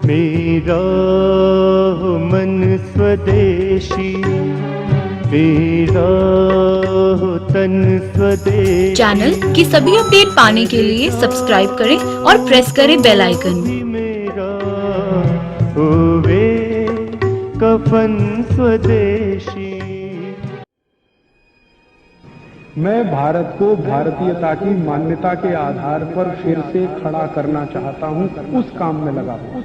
मेरा हो मन स्वदेशी, मेरा हो तन स्वदेशी। चैनल की सभी अपडेट पाने के लिए सब्सक्राइब करें और प्रेस करें बेल आइकन। मेरा होवे कफन स्वदेशी। मैं भारत को भारतीयता की मान्यता के आधार पर फिर से खड़ा करना चाहता हूं, उस काम में लगा हूं।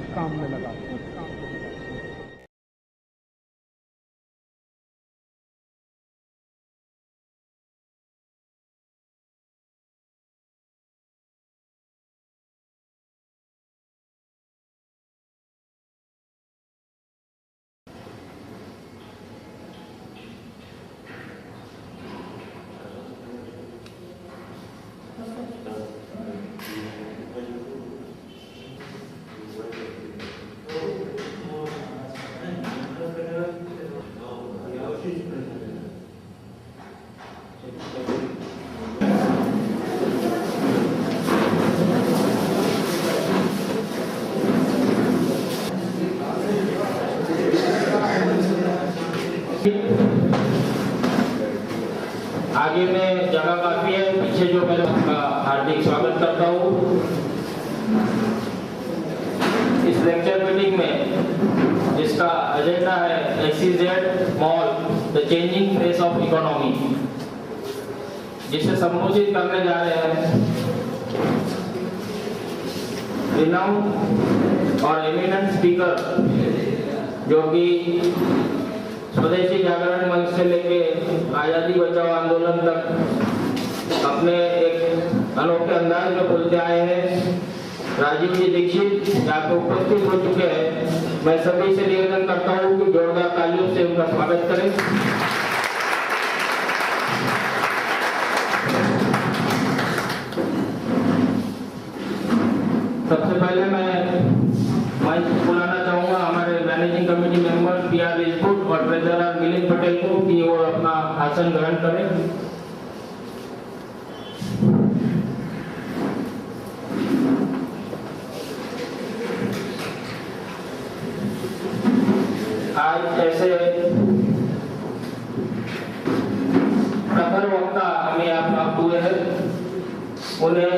आगे में जगह काफी है, पीछे जो पहले आपका हार्दिक स्वागत करता हूँ। इस लेक्चर मीटिंग में जिसका एजेंडा है SEZ mall the changing face of economy, जिसे संबोधित करने जा रहे हैं रिनाउंड और एमिनेंट स्पीकर, जो कि स्वदेशी जागरण मंच से लेके आजादी बचाओ आंदोलन तक अपने एक अनोखे अंदाज में बोलते आए हैं। राजीव जी दीक्षित यहाँ पे उपस्थित हो चुके हैं। मैं सभी से निवेदन करता हूँ कि जोरदार तालियों से उनका स्वागत करें। सबसे पहले मैं मंच बुलाना चाहूंगा हमारे मैनेजिंग कमेटी मेंबर PR रिजपूत और ट्रेजरर मिलिंद पटेल को कि वो अपना आसन ग्रहण करें। आज ऐसे प्रखर वक्ता हमें आप प्राप्त हुए हैं, उन्हें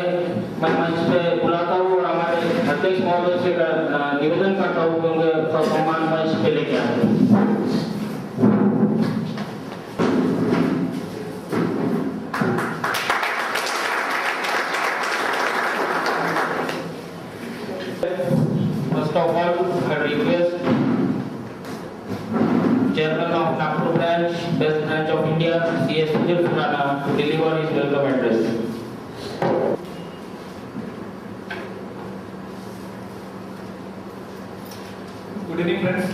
मैं मंच पे बुलाता हूँ और हमारे अध्यक्ष महोदय से निवेदन करता हूँ कि उनके सम्मान मंच पे लेके आए। First of all, I request Chairman of Nagpur branch, West branch of India, CS Sudhir Surana, to deliver his welcome address. Good evening, friends.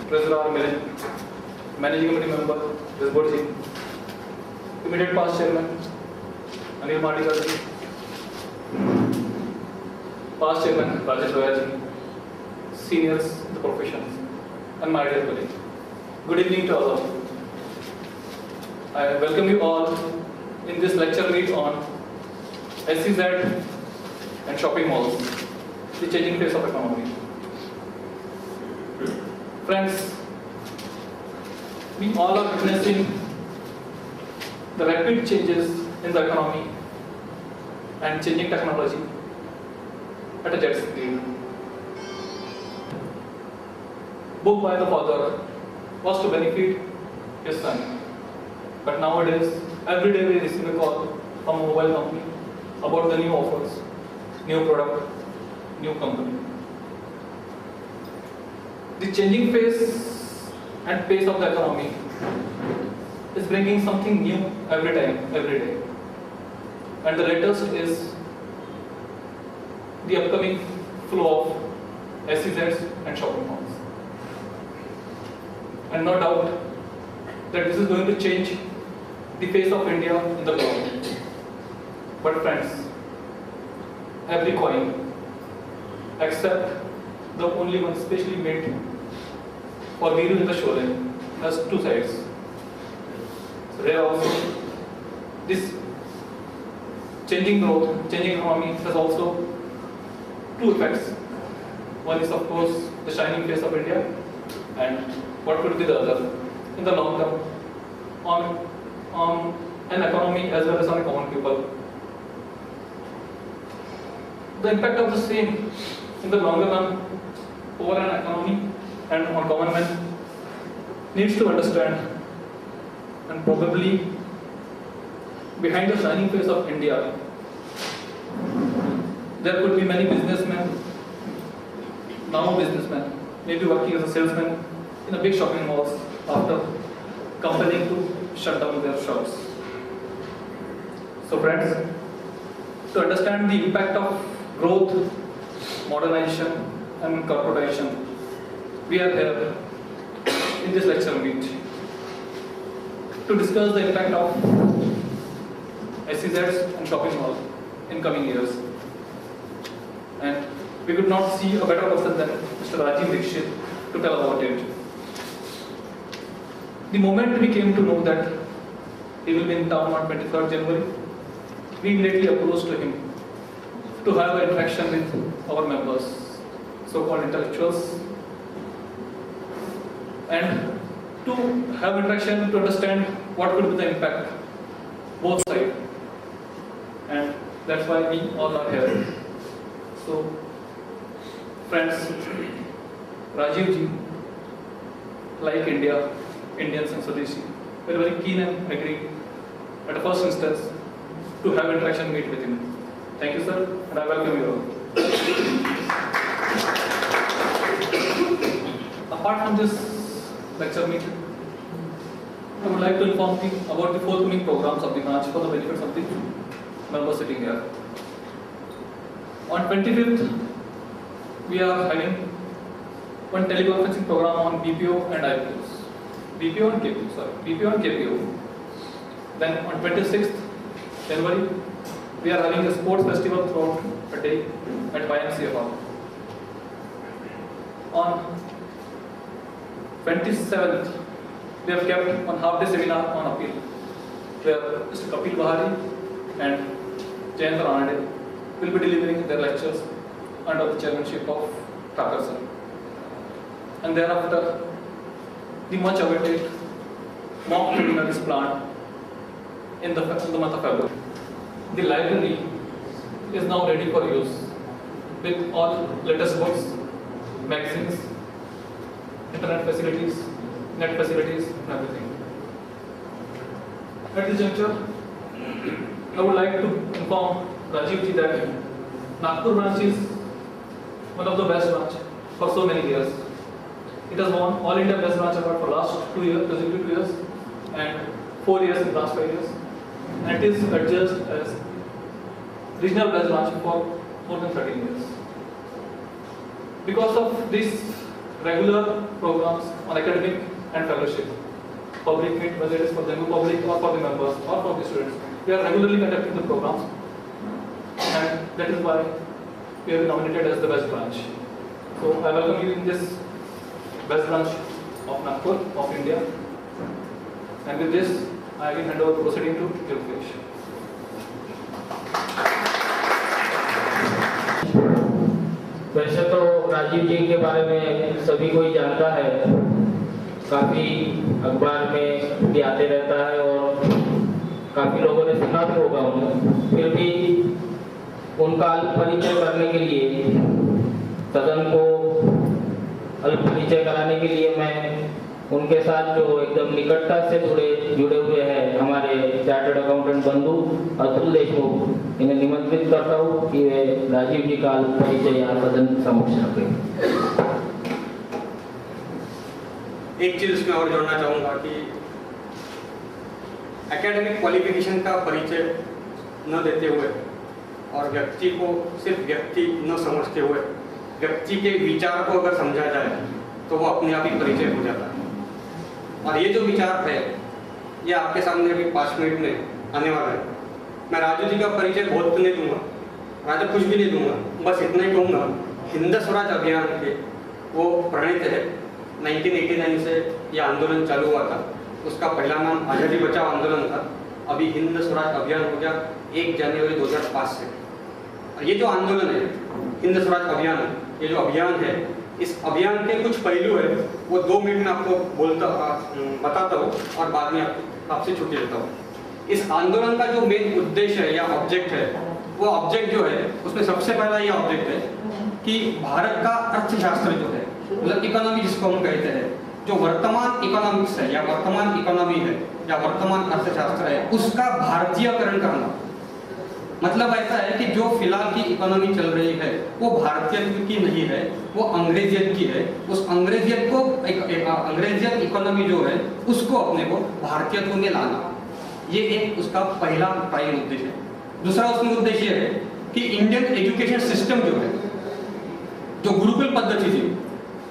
Treasurer Milan, Managing Committee Member Rizbod Singh, Immediate Past Chairman Anil Madikar ji, Past Chairman Rajesh Roya ji, Seniors in the professions, and my dear colleagues. Good evening to all of you. I welcome you all in this lecture meet on SEZ and shopping malls, the changing face of economy. Friends, we all are witnessing the rapid changes in the economy and changing technology at a jet speed. Book by the father was to benefit his son, but nowadays every day we receive a call from a mobile company about the new offers, new product, new company. The changing phase and pace of the economy is bringing something new every time, every day. And the latest is the upcoming flow of SEZs and shopping malls. And no doubt that this is going to change the face of India in the world. But friends, every coin except the only one specially made for Viru in the Sholay has two sides. So here also this changing growth, changing economy has also two effects. One is of course the shining face of India, and what could be the other in the long term on an economy as well as on a common people. The impact of the same in the longer run over an economy and on common man needs to understand, and probably behind the shining face of India there could be many businessmen, normal businessmen, maybe working as a salesman in a big shopping malls after compelling to shut down their shops. So friends, to understand the impact of growth, modernization and corporatization, we are here in this lecture meet to discuss the impact of SEZs and shopping malls in coming years. And we could not see a better person than Mr. Rajiv Dixit to tell about it. The moment we came to know that he will be in town on 23rd January, we immediately approached to him to have an interaction with our members, so-called intellectuals, and to have interaction to understand what could be the impact, both sides. And that's why we all are here. So, friends, Rajiv ji, like India, Indians and Swadeshi, were very keen and agreed at the first instance to have interaction meet with him. Thank you, sir, and I welcome you all. Apart from this lecture meet, I would like to inform you about the forthcoming programs of the branch for the benefits of the members sitting here. On 25th, we are having one teleconferencing program on BPO and IPOs. BPO and KPO. Then on 26th January, we are having a sports festival throughout a day at YMCA Hall. On 27th, we have kept one half-day seminar on appeal, where Mr. Kapil Bahari and Jayant Ranade will be delivering their lectures under the chairmanship of Thakur sir. And thereafter, the much awaited mock tribunal is planned in the month of February. The library is now ready for use with all latest books, magazines, internet facilities, net facilities, and everything. At this juncture, I would like to inform Rajiv ji that Nagpur branch is one of the best branch for so many years. It has won All India Best Branch Award for last 2 years, consecutive 2 years, and 4 years in the last 5 years. And it is adjudged as regional best branch for more than 13 years. Because of these regular programs on academic and fellowship, public meet, whether it is for the new public or for the members or for the students, we are regularly conducting the programs, and that is why we have been nominated as the best branch. So I welcome you in this best branch of Nagpur, of India. And with this, I will hand over the proceeding to Yogesh. वैसे तो राजीव जी के बारे में सभी कोई जानता है, काफ़ी अखबार में भी आते रहता है और काफ़ी लोगों ने सुना भी होगा उन्हें। फिर भी उनका अल्प परिचय करने के लिए, सदन को अल्प परिचय कराने के लिए मैं उनके साथ जो एकदम निकटता से जुड़े हुए हैं हमारे चार्टर्ड अकाउंटेंट बंधु अतुल देशमुख, इन्हें निमंत्रित करता हूँ कि वे राजीव जी का अल्प परिचय यहाँ सदन समक्ष रखें। एक चीज इसमें और जोड़ना चाहूँगा कि एकेडमिक क्वालिफिकेशन का परिचय न देते हुए और व्यक्ति को सिर्फ व्यक्ति न समझते हुए व्यक्ति के विचार को अगर समझा जाए तो वो अपने आप ही परिचय हो जाता है। और ये जो विचार है ये आपके सामने अभी 5 मिनट में आने वाला है। मैं राजू जी का परिचय बहुत नहीं दूंगा, राजा कुछ भी नहीं दूंगा, बस इतना ही कहूँगा, हिंद स्वराज अभियान के वो प्रणीत है। 1989 से यह आंदोलन चालू हुआ था, उसका पहला नाम आज़ादी बचाओ आंदोलन था, अभी हिंद स्वराज अभियान हो गया। 1 जनवरी 2005 से। और ये जो आंदोलन है, हिंद स्वराज अभियान, ये जो अभियान है, इस अभियान के कुछ पहलू है वो 2 मिनट में आपको बताता हूँ और बाद में आपसे छुट्टी लेता हूँ। इस आंदोलन का जो मेन उद्देश्य है या ऑब्जेक्ट है, वो ऑब्जेक्ट जो है उसमें सबसे पहला ये ऑब्जेक्ट है कि भारत का अर्थशास्त्र जो है, मतलब इकोनॉमी जिसको हम कहते हैं, जो वर्तमान इकोनॉमिक्स है या वर्तमान इकोनॉमी है या वर्तमान अर्थशास्त्र है, उसका भारतीयकरण करना। मतलब ऐसा है कि जो फिलहाल की इकोनॉमी चल रही है वो भारतीय की नहीं है, वो अंग्रेजियत की है। उस अंग्रेजियत को अंग्रेजियत इकोनॉमी जो है उसको अपने को भारतीयत्व में लाना, ये एक उसका पहला प्राइम उद्देश्य है। दूसरा उसमें उद्देश्य है कि इंडियन एजुकेशन सिस्टम जो है, जो गुरुकुल पद्धति थी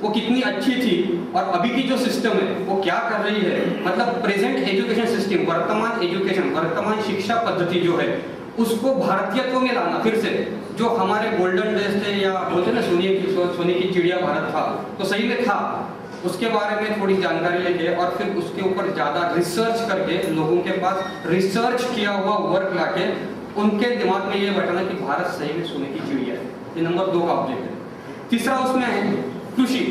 वो कितनी अच्छी थी और अभी की जो सिस्टम है वो क्या कर रही है, मतलब प्रेजेंट एजुकेशन सिस्टम, वर्तमान एजुकेशन, वर्तमान शिक्षा पद्धति जो है उसको भारतीयत्व में लाना फिर से। जो हमारे गोल्डन डेज थे या बोलते ना सोने की चिड़िया भारत था, तो सही में था, उसके बारे में थोड़ी जानकारी लेके और फिर उसके ऊपर ज़्यादा रिसर्च करके लोगों के पास रिसर्च किया हुआ वर्क लाके उनके दिमाग में ये बैठाना कि भारत सही में सोने की चिड़िया है। ये नंबर 2 का ऑब्जेक्ट है। तीसरा उसमें है कृषि।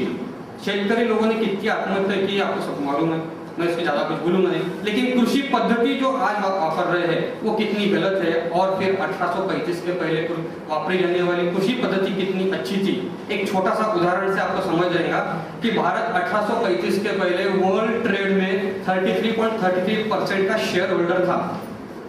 शेतकरी लोगों ने कितनी आत्महत्या की आपको सब मालूम है, मैं इसके ज़्यादा कुछ बोलूँगा नहीं, लेकिन कृषि पद्धति जो आज कर रहे हैं वो कितनी गलत है और फिर 1835 के पहले वापरी जाने वाली कृषि पद्धति कितनी अच्छी थी। एक छोटा सा उदाहरण से आपको समझ जाएगा कि भारत 1835 के पहले वर्ल्ड ट्रेड में 33.33% का शेयर होल्डर था।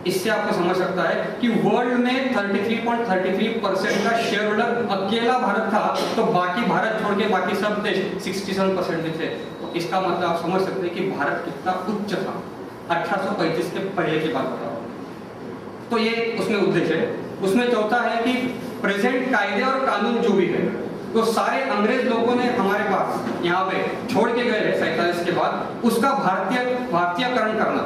इससे आपको समझ सकता है कि वर्ल्ड में 33.33% का शेयर होल्डर अकेला भारत था, तो बाकी भारत छोड़ के बाकी सब देश 67% थे। तो इसका मतलब आप समझ सकते हैं कि भारत कितना उच्च था 1835 के पहले की बात बताओ। तो ये उसमें उद्देश्य है। उसमें चौथा है कि प्रेजेंट कायदे और कानून जो भी है तो सारे अंग्रेज लोगों ने हमारे पास यहाँ पे छोड़ के गए हैं 47 के बाद, उसका भारतीयकरण करना,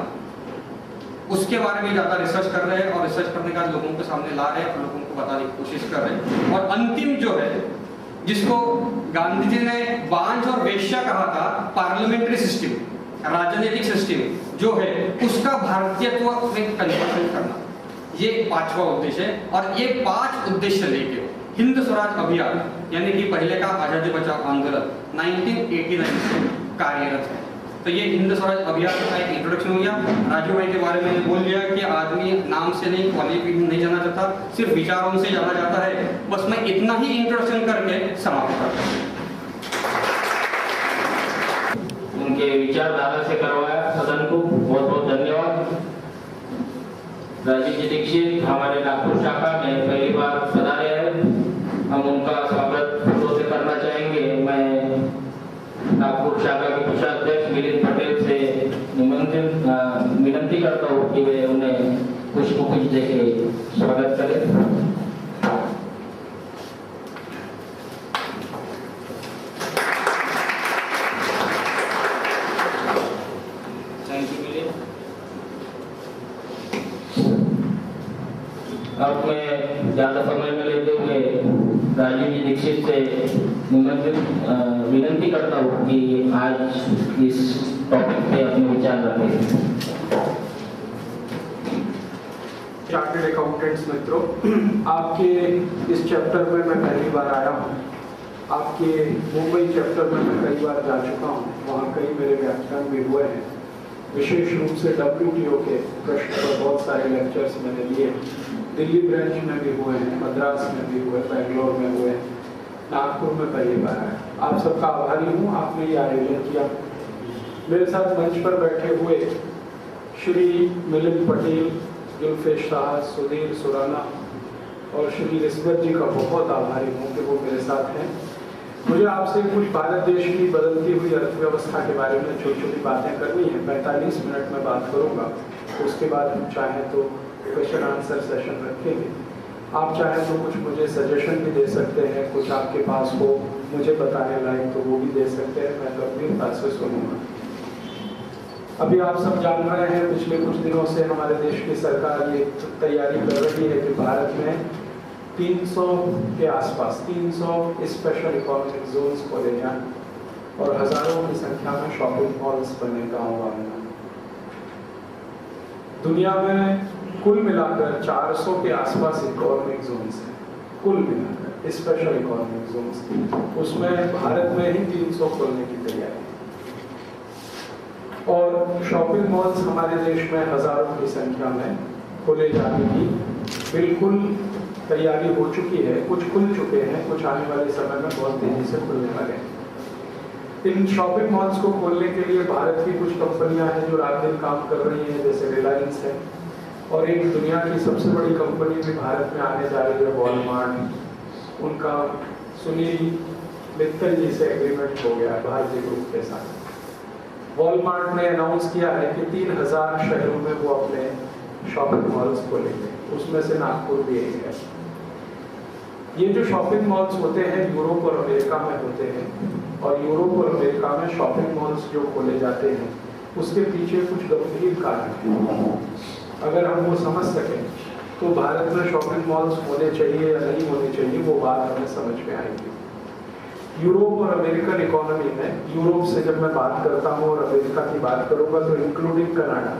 उसके बारे में ज़्यादा रिसर्च कर रहे हैं और रिसर्च करने का लोगों के सामने ला रहे हैं और लोगों को बताने की कोशिश कर रहे हैं। और अंतिम जो है जिसको गांधी जी ने बांझ और वेश्या कहा था, पार्लियामेंट्री सिस्टम, राजनीतिक सिस्टम जो है उसका भारतीयत्व में कन्वर्शन करना, ये 5वां उद्देश्य है। और ये 5 उद्देश्य लेके हिंद स्वराज अभियान यानी कि पहले का आजादी बचाओ आंदोलन 1989 से कार्यरत है। तो ये हिंद स्वराज अभियान का एक इंट्रोडक्शन हो गया। राजू भाई के बारे में बोल दिया कि आदमी नाम से नहीं, क्वालिफिकेशन नहीं जाना जाता, सिर्फ विचारों से जाना जाता है। बस मैं इतना ही इंट्रोडक्शन करके समाप्त करता हूँ। उनके विचारधारा से करवाया सदन को, बहुत बहुत धन्यवाद। राजीव जी दीक्षित हमारे नागपुर शाखा में पहली बार पधारे हैं, हम उनका स्वागत फूलों से करना चाहेंगे। मैं नागपुर शाखा के कोषाध्यक्ष मिलिंद पटेल से विनंती करता हूँ कि वे उन्हें पुष्प कुछ देके स्वागत करें। अब मैं ज़्यादा समय में लेते हुए राजीव जी दीक्षित से विनंती करता हूँ कि आज इस टॉपिक पे अपने विचार रखें। चार्टर्ड अकाउंटेंट्स मित्रों, आपके इस चैप्टर में मैं पहली बार आया हूँ। आपके मुंबई चैप्टर में मैं कई बार जा चुका हूँ, वहाँ कई मेरे व्याख्यान भी हुए हैं। विशेष रूप से WTO के प्रश्न पर बहुत सारे लेक्चर्स मैंने लिए। दिल्ली ब्रांच में भी हुए हैं, मद्रास में भी हुए, बेंगलोर में हुए, नागपुर में पहली बार आया। आप सबका आभारी हूँ, आपने ये आयोजन किया। मेरे साथ मंच पर बैठे हुए श्री मिलिंद पटेल, जुल्फेश शाह, सुधीर सुराना और श्री रिश्वत जी का बहुत आभारी हूँ कि वो मेरे साथ हैं। मुझे आपसे कुछ भारत देश की बदलती हुई अर्थव्यवस्था के बारे में छोटी छोटी बातें करनी है। 45 मिनट में बात करूँगा, उसके बाद हम चाहें तो क्वेश्चन आंसर सेशन रखेंगे। आप चाहें तो कुछ मुझे सजेशन भी दे सकते हैं, कुछ आपके पास हो मुझे बताने लायक तो वो भी दे सकते हैं, मैं गंभीरता से सुनूंगा। अभी आप सब जान रहे हैं, पिछले कुछ दिनों से हमारे देश की सरकार ये तैयारी कर रही है कि भारत में 300 के आसपास 300 स्पेशल इकोनॉमिक जोन्स खोले जाएं और हजारों की संख्या में शॉपिंग मॉल्स बने गाँव में। दुनिया में कुल मिलाकर 400 के आसपास इकोनॉमिक जोन्स हैं, कुल मिलाकर स्पेशल इकोनॉमिक जोन्स। उसमें भारत में ही 300 खोलने की तैयारी। और शॉपिंग मॉल्स हमारे देश में हजारों की संख्या में खोले जाने की बिल्कुल तैयारी हो चुकी है। कुछ खुल चुके हैं, कुछ आने वाले समय में बहुत तेजी से खुलने वाले हैं। इन शॉपिंग मॉल्स को खोलने के लिए भारत की कुछ कंपनियां हैं जो रात दिन काम कर रही हैं, जैसे रिलायंस है, और एक दुनिया की सबसे बड़ी कंपनी भी भारत में आने जा रही है, वॉलमार्ट। उनका सुनील मित्तल जी से एग्रीमेंट हो गया भारतीय ग्रुप के साथ। वॉलमार्ट ने अनाउंस किया है कि 3000 शहरों में वो अपने शॉपिंग मॉल्स खोलेंगे, उसमें से नागपुर भी एक है। ये जो शॉपिंग मॉल्स होते हैं यूरोप और अमेरिका में होते हैं, और यूरोप और अमेरिका में शॉपिंग मॉल्स जो खोले जाते हैं उसके पीछे कुछ गंभीर कारण हैं। अगर हम वो समझ सकें तो भारत में शॉपिंग मॉल्स होने चाहिए या नहीं होने चाहिए वो बात हमें समझ में आएगी। यूरोप और अमेरिकन इकोनॉमी में, यूरोप से जब मैं बात करता हूँ और अमेरिका की बात करूंगा तो इंक्लूडिंग कनाडा,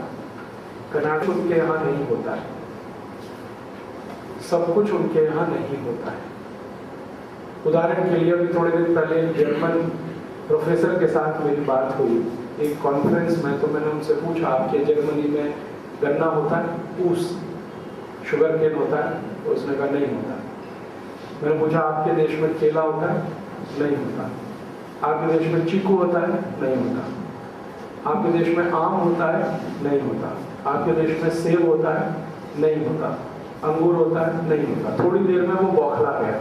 कनाडा उनके यहाँ नहीं होता है, सब कुछ उनके यहाँ नहीं होता है। उदाहरण के लिए अभी थोड़े दिन पहले जर्मन प्रोफेसर के साथ मेरी बात हुई एक कॉन्फ्रेंस में, तो मैंने उनसे पूछा आपके जर्मनी में गन्ना होता है, ऊस, शुगर केन होता है? तो उसने कहा नहीं होता। मैंने पूछा आपके देश में केला होता है? नहीं होता। आपके देश में चीकू होता है? नहीं होता। आपके देश में आम होता है? नहीं होता। आपके देश में सेब होता है? नहीं होता। अंगूर होता है? नहीं होता। थोड़ी देर में वो बौखला गया।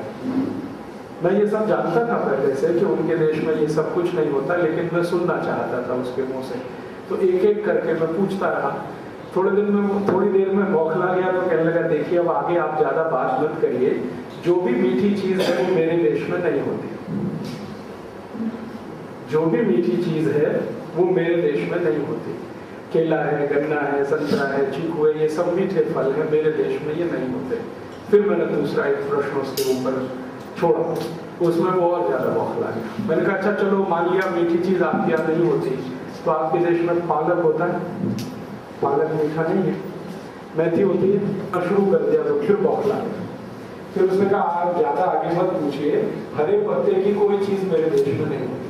मैं ये सब जानता था पहले से कि उनके देश में ये सब कुछ नहीं होता, लेकिन मैं सुनना चाहता था उसके मुंह से, तो एक एक करके मैं पूछता रहा। थोड़ी देर में बौखला गया तो कहने लगा देखिए अब आगे आप ज्यादा बात मत करिए, जो भी मीठी चीज है वो मेरे देश में नहीं होती, जो भी मीठी चीज है वो मेरे देश में नहीं होती। केला है, गन्ना है, संतरा है, चीकू है, ये सब मीठे फल है, मेरे देश में ये नहीं होते। फिर मैंने दूसरा एक प्रश्न उसके ऊपर छोड़ा, उसमें वो और ज्यादा बौखला गया। मैंने कहा अच्छा चलो मान लिया मीठी चीज आपके यहाँ नहीं होती, तो आपके देश में पालक होता है? पालक मीठा नहीं है, मेथी होती है। शुरू कर दिया तो फिर बौखला गया। फिर उसने कहा आप ज्यादा आगे मत पूछिए, हरे पत्ते की कोई चीज मेरे देश में नहीं होती।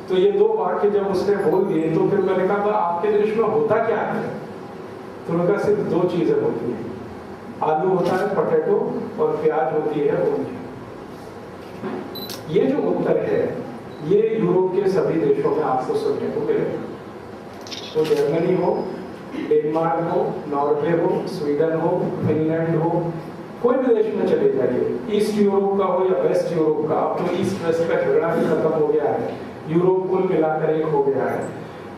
तो ये दो वाक्य जब उसने बोल दिए तो फिर मैंने कहा आपके देश में होता क्या है? तो उन्होंने कहा सिर्फ दो चीजें होती हैं, आलू होता है पोटैटो, और प्याज होती है ओनियन। ये जो उत्तर है ये यूरोप के सभी देशों में आपको सुनने को मिलेगा। तो जर्मनी हो, डेनमार्क हो, नॉर्वे हो, स्वीडन हो, फिनलैंड हो, कोई भी देश में चले जाइए, ईस्ट यूरोप का हो या वेस्ट यूरोप का, अब तो ईस्ट वेस्ट का झगड़ा भी खत्म हो गया है, यूरोप कुल मिलाकर एक हो गया है।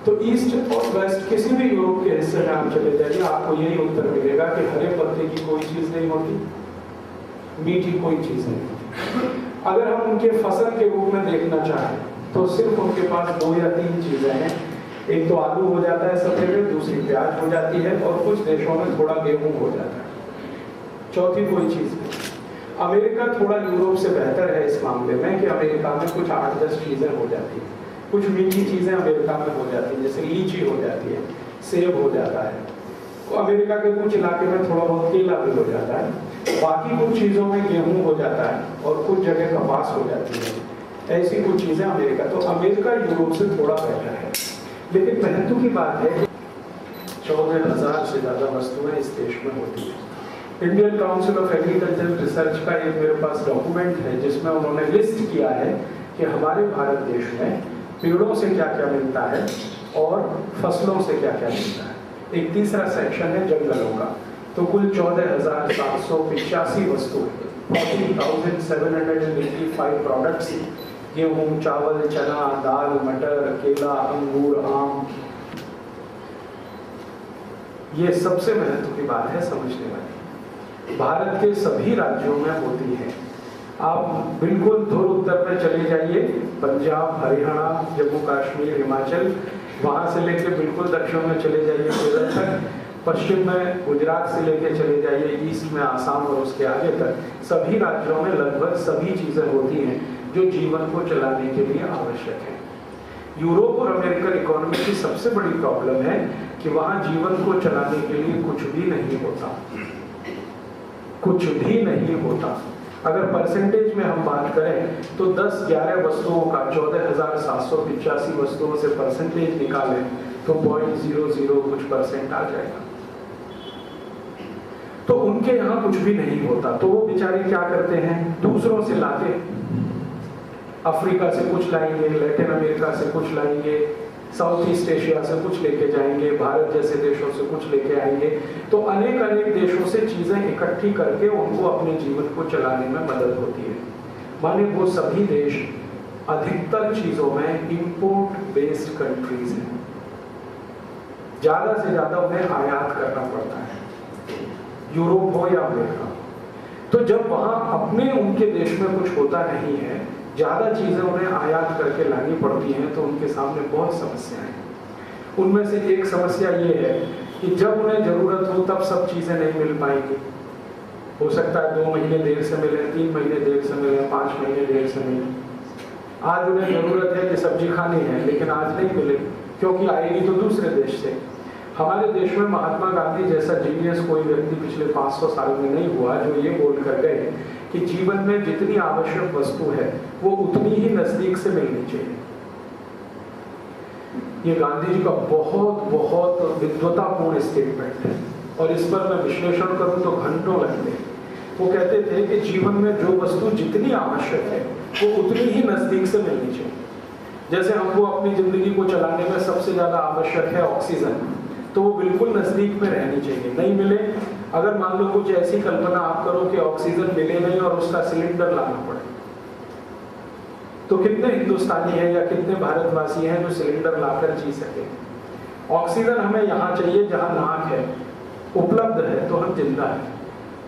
तो ईस्ट और वेस्ट किसी भी यूरोप के हिस्से में आप चले जाइए, आपको यही उत्तर मिलेगा कि हरे पत्ते की कोई चीज नहीं होती, मीठी कोई चीज नहीं होती। अगर हम उनके फसल के रूप में देखना चाहें तो सिर्फ उनके पास 2 या 3 चीजें हैं। एक तो आलू हो जाता है सब जगह, दूसरी प्याज हो जाती है, और कुछ देशों में थोड़ा गेहूं हो जाता है, चौथी कोई चीज नहीं। अमेरिका थोड़ा यूरोप से बेहतर है इस मामले में कि अमेरिका में कुछ 8-10 चीजें हो जाती है। कुछ मीठी चीजें अमेरिका में हो जाती है, जैसे लीची हो जाती है, सेब हो जाता है, तो अमेरिका के कुछ इलाके में थोड़ा बहुत केला भी हो जाता है। बाकी कुछ चीजों में गेहूं हो जाता है और कुछ जगह कपास हो जाती है, ऐसी कुछ चीजें अमेरिका। तो अमेरिका यूरोप से थोड़ा बेहतर है। लेकिन महत्व की बात है 14,000 से ज्यादा वस्तुएं इस देश में होती है। Indian council of agricultural research का एक मेरे पास डॉक्यूमेंट है जिसमें उन्होंने लिस्ट किया है कि हमारे भारत देश में पेड़ों से क्या क्या मिलता है और फसलों से क्या क्या मिलता है। एक तीसरा सेक्शन है जंगलों का। तो कुल 14,785 वस्तु, 14,785 प्रोडक्ट्स, गेहूं, चावल, चना, दाल, मटर, केला, अंगूर, आम। ये सबसे महत्व की बात है समझने वाली, भारत के सभी राज्यों में होती है। आप बिल्कुल धुर उत्तर में चले जाइए, पंजाब, हरियाणा, जम्मू कश्मीर, हिमाचल, वहां से लेकर बिल्कुल दक्षिण में चले जाइए केरल तक, पश्चिम में गुजरात से लेकर चले जाइए, ईस्ट में आसाम और उसके आगे तक, सभी राज्यों में लगभग सभी चीजें होती हैं जो जीवन को चलाने के लिए आवश्यक है। यूरोप और अमेरिकन इकोनॉमी की सबसे बड़ी प्रॉब्लम है कि वहां जीवन को चलाने के लिए कुछ भी नहीं होता, कुछ भी नहीं होता। अगर परसेंटेज में हम बात करें तो 10-11 वस्तुओं का 14,785 वस्तुओं से परसेंटेज निकालें तो 0.00 कुछ परसेंट आ जाएगा। तो उनके यहाँ कुछ भी नहीं होता, तो वो बेचारे क्या करते हैं, दूसरों से लाते, अफ्रीका से कुछ लाएंगे, लैटिन अमेरिका से कुछ लाएंगे, साउथ ईस्ट एशिया से कुछ लेके जाएंगे, भारत जैसे देशों से कुछ लेके आएंगे। तो अनेक अनेक देशों से चीजें इकट्ठी करके उनको अपने जीवन को चलाने में मदद होती है। माने वो सभी देश अधिकतर चीजों में इंपोर्ट बेस्ड कंट्रीज हैं, ज्यादा से ज्यादा उन्हें आयात करना पड़ता है, यूरोप हो या अमेरिका। तो जब वहां अपने उनके देश में कुछ होता नहीं है, ज्यादा चीजें उन्हें आयात करके लानी पड़ती हैं, तो उनके सामने बहुत समस्याएं हैं। उनमें से एक समस्या ये है कि जब उन्हें जरूरत हो तब सब चीजें नहीं मिल पाएंगी। हो सकता है 2 महीने देर से मिले, 3 महीने देर से मिले, 5 महीने देर से मिले। आज उन्हें जरूरत है कि सब्जी खानी है, लेकिन आज नहीं मिले क्योंकि आएगी तो दूसरे देश से। हमारे देश में महात्मा गांधी जैसा जीनियस कोई व्यक्ति पिछले 500 साल में नहीं हुआ जो ये बोल कर गए कि जीवन में जितनी आवश्यक वस्तु है वो उतनी ही नजदीक से मिलनी चाहिए। ये गांधी जी का बहुत बहुत विद्वतापूर्ण स्टेटमेंट है और इस पर मैं विश्लेषण करूं तो घंटों लगते हैं। वो कहते थे कि जीवन में जो वस्तु जितनी आवश्यक है वो उतनी ही नजदीक से मिलनी चाहिए। जैसे हमको अपनी जिंदगी को चलाने में सबसे ज्यादा आवश्यक है ऑक्सीजन, तो वो बिल्कुल नजदीक में रहनी चाहिए। नहीं मिले, अगर मान लो कुछ ऐसी कल्पना आप करो कि ऑक्सीजन मिले नहीं और उसका सिलेंडर लाना पड़े, तो कितने हिंदुस्तानी हैं या कितने भारतवासी हैं जो सिलेंडर लाकर जी सके। ऑक्सीजन हमें यहाँ चाहिए जहाँ नाक है, उपलब्ध है तो हम जिंदा है।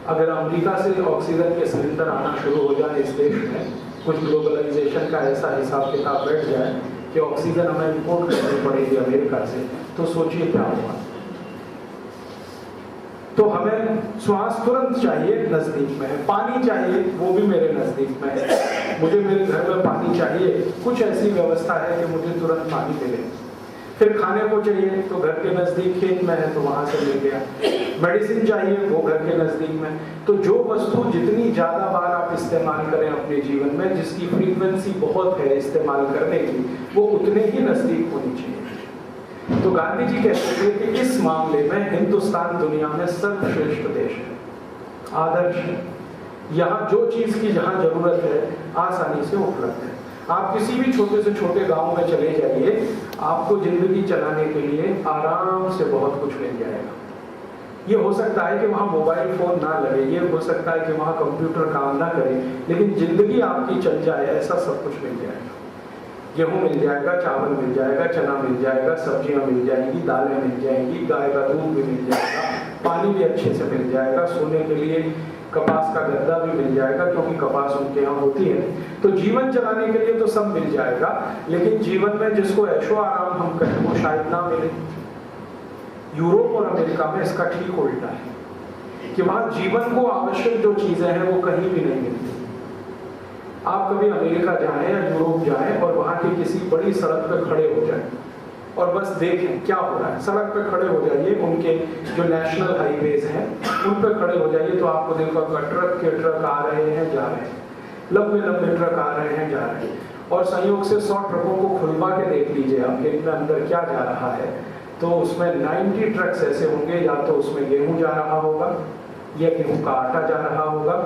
अगर अमेरिका से ऑक्सीजन के सिलेंडर आना शुरू हो जाए इस देश में, कुछ ग्लोबलाइजेशन का ऐसा हिसाब किताब बैठ जाए कि ऑक्सीजन हमें इंपोर्ट करनी पड़ेगी अमेरिका से, तो सोचिए क्या होगा। तो हमें श्वास तुरंत चाहिए, नजदीक में है। पानी चाहिए, वो भी मेरे नजदीक में है। मुझे मेरे घर में पानी चाहिए, कुछ ऐसी व्यवस्था है कि मुझे तुरंत पानी मिले। फिर खाने को चाहिए तो घर के नजदीक खेत में है तो वहां से मिल गया। मेडिसिन चाहिए, वो घर के नजदीक में। तो जो वस्तु जितनी ज्यादा बार आप इस्तेमाल करें अपने जीवन में, जिसकी फ्रीक्वेंसी बहुत है इस्तेमाल करने की, वो उतने ही नजदीक होनी चाहिए। तो गांधी जी कहते थे कि इस मामले में हिंदुस्तान दुनिया में सर्वश्रेष्ठ देश है, आदर्श है। यहाँ जो चीज की जहाँ जरूरत है आसानी से उपलब्ध है। आप किसी भी छोटे से छोटे गांव में चले जाइए, आपको जिंदगी चलाने के लिए आराम से बहुत कुछ मिल जाएगा। ये हो सकता है कि वहाँ मोबाइल फोन ना लगे, ये हो सकता है कि वहाँ कंप्यूटर काम ना करे, लेकिन जिंदगी आपकी चल जाए ऐसा सब कुछ मिल जाएगा। गेहूं मिल जाएगा, चावल मिल जाएगा, चना मिल जाएगा, सब्जियां मिल जाएंगी, दालें मिल जाएंगी, गाय का दूध भी मिल जाएगा, पानी भी अच्छे से मिल जाएगा, सोने के लिए कपास का गद्दा भी मिल जाएगा क्योंकि कपास उनके यहाँ होती है। तो जीवन चलाने के लिए तो सब मिल जाएगा, लेकिन जीवन में जिसको ऐशो आराम हम कहें वो शायद ना मिले। यूरोप और अमेरिका में इसका ठीक उल्टा है कि वहां जीवन को आवश्यक जो चीजें हैं वो कहीं भी नहीं मिलती। आप कभी अमेरिका जाएं या यूरोप जाएं और वहां की किसी बड़ी सड़क पे खड़े हो जाएं और बस देखें क्या हो रहा है। सड़क पे खड़े हो जाइए, उनके जो नेशनल हाईवेज हैं उन पे खड़े हो जाइए तो आपको देखो ट्रक के ट्रक आ रहे हैं जा रहे हैं, लंबे लंबे ट्रक आ रहे हैं जा रहे हैं। और संयोग से 100 ट्रकों को खुलवा के देख लीजिए आप कि इनमें अंदर क्या जा रहा है, तो उसमें 90 ट्रक्स ऐसे होंगे, या तो उसमें गेहूं जा रहा होगा, या गेहूं का आटा जा रहा होगा,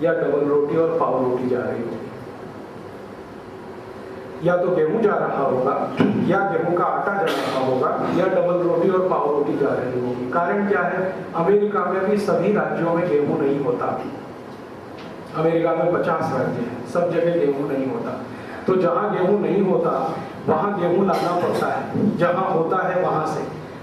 या डबल रोटी और पाव रोटी जा रही होगी। या तो गेहूं जा रहा होगा, या गेहूं का आटा जा रहा होगा, या डबल रोटी और पाव रोटी जा रही होगी। कारण क्या है, अमेरिका में भी सभी राज्यों में गेहूं नहीं होता। अमेरिका में 50 राज्य हैं, सब जगह गेहूं नहीं होता। तो जहां गेहूं नहीं होता वहां गेहूं लाना पड़ता है, जहां होता है वहां से।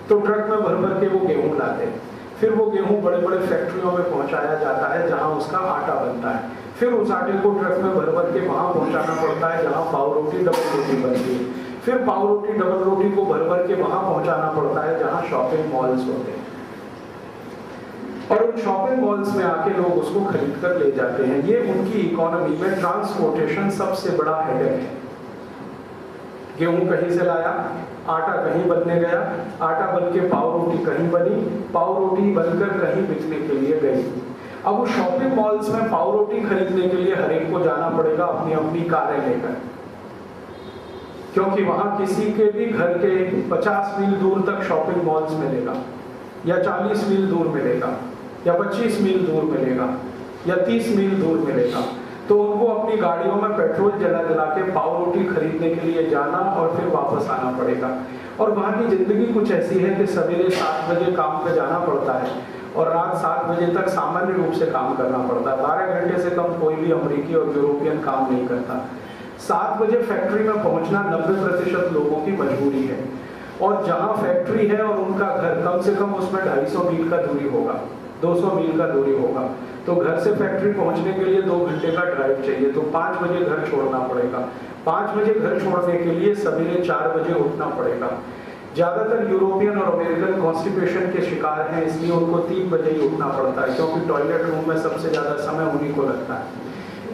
तो ट्रक में भर भर के वो गेहूं लाते हैं, फिर वो गेहूं बड़े बड़े फैक्ट्रियों में पहुंचाया जाता है जहां उसका आटा बनता है। फिर उस आटे को ट्रक में भर भर के वहां पहुंचाना पड़ता है जहां पाव रोटी डबल रोटी बनती है। फिर पाव रोटी डबल रोटी को भर भर के वहां पहुंचाना पड़ता है जहां शॉपिंग मॉल्स होते हैं, और उन शॉपिंग मॉल्स में आके लोग उसको खरीद कर ले जाते हैं। ये उनकी इकोनॉमी में ट्रांसपोर्टेशन सबसे बड़ा हेडेक है। गेहूं कहीं से लाया, आटा कहीं बनने गया, आटा बन के पाव रोटी कहीं बनी, पाव रोटी बनकर कहीं बिकने के लिए गई। अब उस शॉपिंग मॉल्स में पाव रोटी खरीदने के लिए हर एक को जाना पड़ेगा अपनी अपनी कारें लेकर, क्योंकि वहां किसी के भी घर के 50 मील दूर तक शॉपिंग मॉल्स मिलेगा, या 40 मील दूर मिलेगा, या 25 मील दूर मिलेगा, या 30 मील दूर मिलेगा। तो उनको अपनी गाड़ियों में पेट्रोल जला जला के पाव रोटी खरीदने के लिए जाना और फिर वापस आना पड़ेगा। और वहाँ की जिंदगी कुछ ऐसी है कि सवेरे 7 बजे काम पे जाना पड़ता है और रात 7 बजे तक सामान्य रूप से काम करना पड़ता है। 12 घंटे से कम कोई भी अमेरिकी और यूरोपियन काम नहीं करता। 7 बजे फैक्ट्री में पहुंचना 90% लोगों की मजबूरी है। और जहां फैक्ट्री है और उनका घर कम से कम उसमें 250 मील का दूरी होगा, 200 मील का दूरी होगा। तो घर से फैक्ट्री पहुंचने के लिए 2 घंटे का ड्राइव चाहिए, तो 5 बजे घर छोड़ना पड़ेगा। 5 बजे घर छोड़ने के लिए सवेरे 4 बजे उठना पड़ेगा। ज्यादातर यूरोपियन और अमेरिकन कॉन्स्टिपेशन के शिकार हैं, इसलिए उनको 3 बजे ही उठना पड़ता है, क्योंकि टॉयलेट रूम में सबसे ज्यादा समय उन्हीं को लगता है।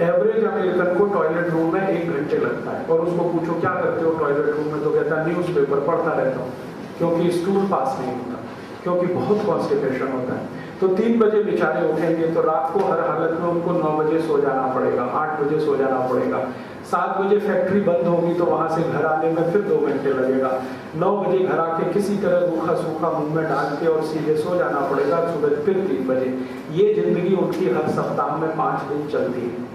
एवरेज अमेरिकन को टॉयलेट रूम में 1 घंटे लगता है, और उसको पूछो क्या करते हो टॉयलेट रूम में, तो कहता है न्यूज़पेपर पढ़ता रहता हूँ, क्योंकि स्टूल पास नहीं होता, क्योंकि बहुत कॉन्स्टिपेशन होता है। तो 3 बजे बेचारे उठेंगे तो रात को हर हालत में उनको 9 बजे सो जाना पड़ेगा, 8 बजे सो जाना पड़ेगा। 7 बजे फैक्ट्री बंद होगी तो वहां से घर आने में फिर 2 घंटे लगेगा। 9 बजे घर आके किसी तरह रूखा सूखा मुंह में डाल के और सीधे सो जाना पड़ेगा, सुबह फिर 3 बजे। ये जिंदगी उनकी हर सप्ताह में 5 दिन चलती है।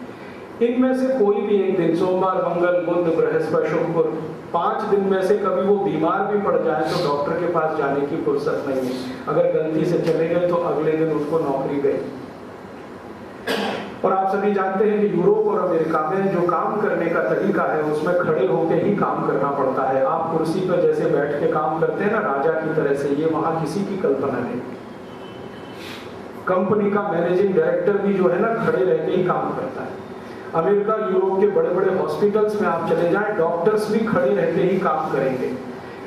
इनमें से कोई भी एक दिन, सोमवार, मंगल, बुध, बृहस्पति, शुक्र, 5 दिन में से कभी वो बीमार भी पड़ जाए तो डॉक्टर के पास जाने की फुर्सत नहीं है। अगर गलती से चले गए तो अगले दिन उनको नौकरी गई। और आप सभी जानते हैं कि यूरोप और अमेरिका में जो काम करने का तरीका है उसमें खड़े होकर ही काम करना पड़ता है। आप कुर्सी पर जैसे बैठ के काम करते हैं ना राजा की तरह से, ये वहां किसी की कल्पना नहीं। कंपनी का मैनेजिंग डायरेक्टर भी जो है ना खड़े रह के ही काम करता है। अमेरिका, यूरोप के बड़े बड़े हॉस्पिटल्स में आप चले जाएं, डॉक्टर्स भी खड़े रहते ही काम करेंगे।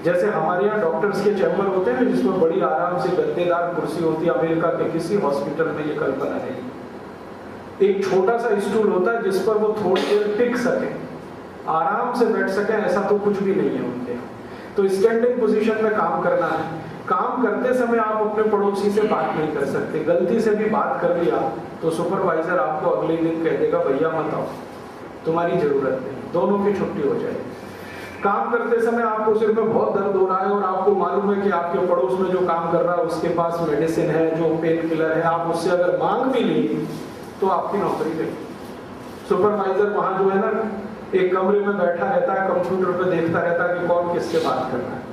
जैसे हमारे यहाँ डॉक्टर्स के चैम्बर होते हैं जिसमें बड़ी आराम से गद्देदार कुर्सी होती है, अमेरिका के किसी हॉस्पिटल में ये कल्पना नहीं। एक छोटा सा स्टूल होता है जिस पर वो थोड़ी देर टिक सके, आराम से बैठ सके, ऐसा तो कुछ भी नहीं है उनके। तो स्टैंडिंग पोजीशन में काम करना है। काम करते समय आप अपने पड़ोसी से बात नहीं कर सकते। गलती से भी बात कर लिया तो सुपरवाइजर आपको अगले दिन कह देगा भैया मत आओ, तुम्हारी जरूरत नहीं, दोनों की छुट्टी हो जाएगी। काम करते समय आपको सिर में बहुत दर्द हो रहा है और आपको मालूम है कि आपके पड़ोस में जो काम कर रहा है उसके पास मेडिसिन है, जो पेन किलर है, आप उससे अगर मांग भी ली तो आपकी नौकरी गई। सुपरवाइजर वहां जो है ना एक कमरे में बैठा रहता है, कंप्यूटर पे देखता रहता है कि कौन किससे बात कर रहा है।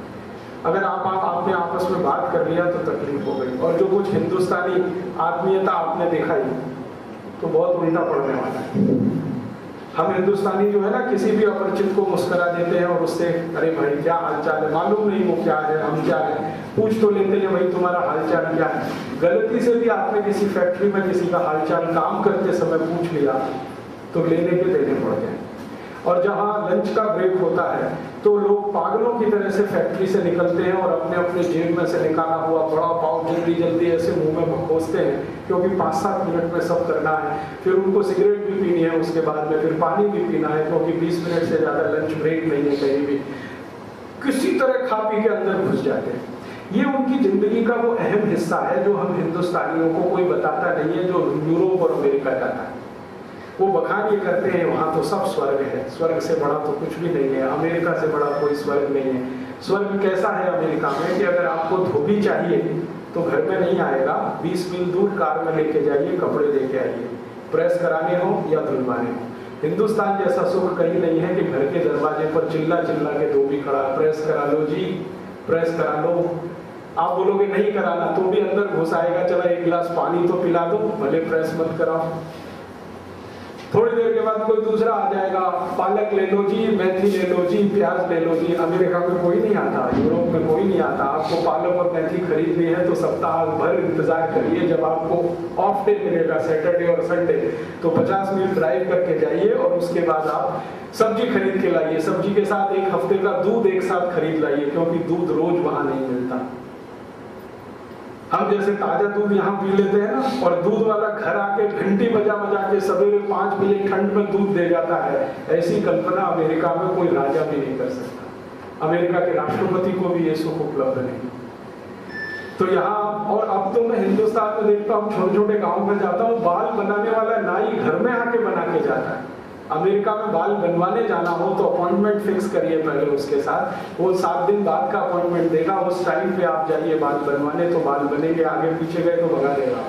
अगर आपने आपस में बात कर लिया तो तकलीफ हो गई। और जो कुछ हिंदुस्तानी आत्मीयता आपने देखा ही तो बहुत उल्टा पड़ने वाला है। हम हिंदुस्तानी जो है ना किसी भी अपरिचित को मुस्कुरा देते हैं और उससे अरे भाई क्या हालचाल है, मालूम नहीं वो क्या है, हम क्या है, पूछ तो लेते हैं भाई तुम्हारा हालचाल क्या है। गलती से भी आपने किसी फैक्ट्री में किसी का हालचाल काम करते समय पूछ लिया तो लेने के देने पड़ गए। और जहां लंच का ब्रेक होता है तो लोग पागलों की तरह से फैक्ट्री से निकलते हैं और अपने अपने जेब में से निकाला हुआ बड़ा पाव जल्दी जल्दी ऐसे मुंह में घोंसते हैं, क्योंकि 5-7 मिनट में सब करना है। फिर उनको सिगरेट भी पीनी है, उसके बाद में फिर पानी भी पीना है, क्योंकि 20 मिनट से ज्यादा लंच ब्रेक नहीं है कहीं भी। किसी तरह खा पी के अंदर घुस जाते हैं। ये उनकी जिंदगी का वो अहम हिस्सा है जो हम हिंदुस्तानियों को कोई बताता नहीं है, जो यूरोप और अमेरिका जाता है। वो बखान ये करते हैं वहां तो सब स्वर्ग है, स्वर्ग से बड़ा तो कुछ भी नहीं है, अमेरिका से बड़ा कोई स्वर्ग नहीं है। स्वर्ग कैसा है अमेरिका में कि अगर आपको धोबी चाहिए तो घर में नहीं आएगा, 20 मील दूर कार में लेके जाइए, कपड़े लेके आइए, प्रेस कराने हो या धुलवाने हो। हिंदुस्तान जैसा सुख कहीं नहीं है कि घर के दरवाजे पर चिल्ला चिल्ला के धोबी खड़ा, प्रेस करा लो जी, प्रेस करा लो। आप बोलोगे नहीं कराना तो भी अंदर घुस आएगा, चला 1 गिलास पानी तो पिला दो, भले प्रेस मत कराओ। थोड़ी देर के बाद कोई दूसरा आ जाएगा, पालक ले लो जी, मेथी ले लो जी, प्याज ले लो जी। अमेरिका में कोई नहीं आता, यूरोप में कोई नहीं आता। आपको पालक और मेथी खरीदनी है तो सप्ताह भर इंतजार करिए, जब आपको ऑफ डे मिलेगा सैटरडे और संडे तो 50 मिनट ड्राइव करके जाइए और उसके बाद आप सब्जी खरीद के लाइए। सब्जी के साथ 1 हफ्ते का दूध एक साथ खरीद लाइए, क्योंकि दूध रोज वहां नहीं मिलता। हम जैसे ताजा दूध यहाँ पी लेते हैं ना, और दूध वाला घर आके घंटी बजा बजा के सवेरे 5 बजे ठंड में दूध दे जाता है, ऐसी कल्पना अमेरिका में कोई राजा भी नहीं कर सकता। अमेरिका के राष्ट्रपति को भी ये सुख उपलब्ध नहीं। तो यहाँ, और अब तो मैं हिंदुस्तान में देखता हूँ, छोटे छोटे गाँव में जाता हूँ, बाल बनाने वाला नाई घर में आके बना के जाता है। अमेरिका में बाल बनवाने जाना हो तो अपॉइंटमेंट फिक्स करिए पहले उसके साथ, वो 7 दिन बाद का अपॉइंटमेंट देगा, उस टाइम पे आप जाइए बाल बनवाने, तो बाल बनेंगे, आगे पीछे गए तो भगा देगा।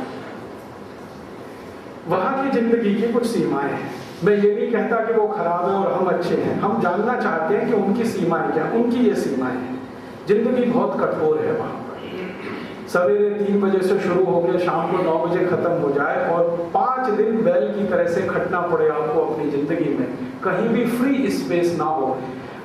वहां की जिंदगी की कुछ सीमाएं हैं। मैं ये नहीं कहता कि वो खराब है और हम अच्छे हैं, हम जानना चाहते हैं कि उनकी सीमाएं क्या, उनकी ये सीमाएं हैं। जिंदगी बहुत कठोर है वहां पर। सवेरे 3 बजे से शुरू होकर शाम को 9 बजे खत्म हो जाए और 5 दिन बैल की तरह से खटना पड़े आपको अपनी जिंदगी में, कहीं भी फ्री स्पेस ना हो।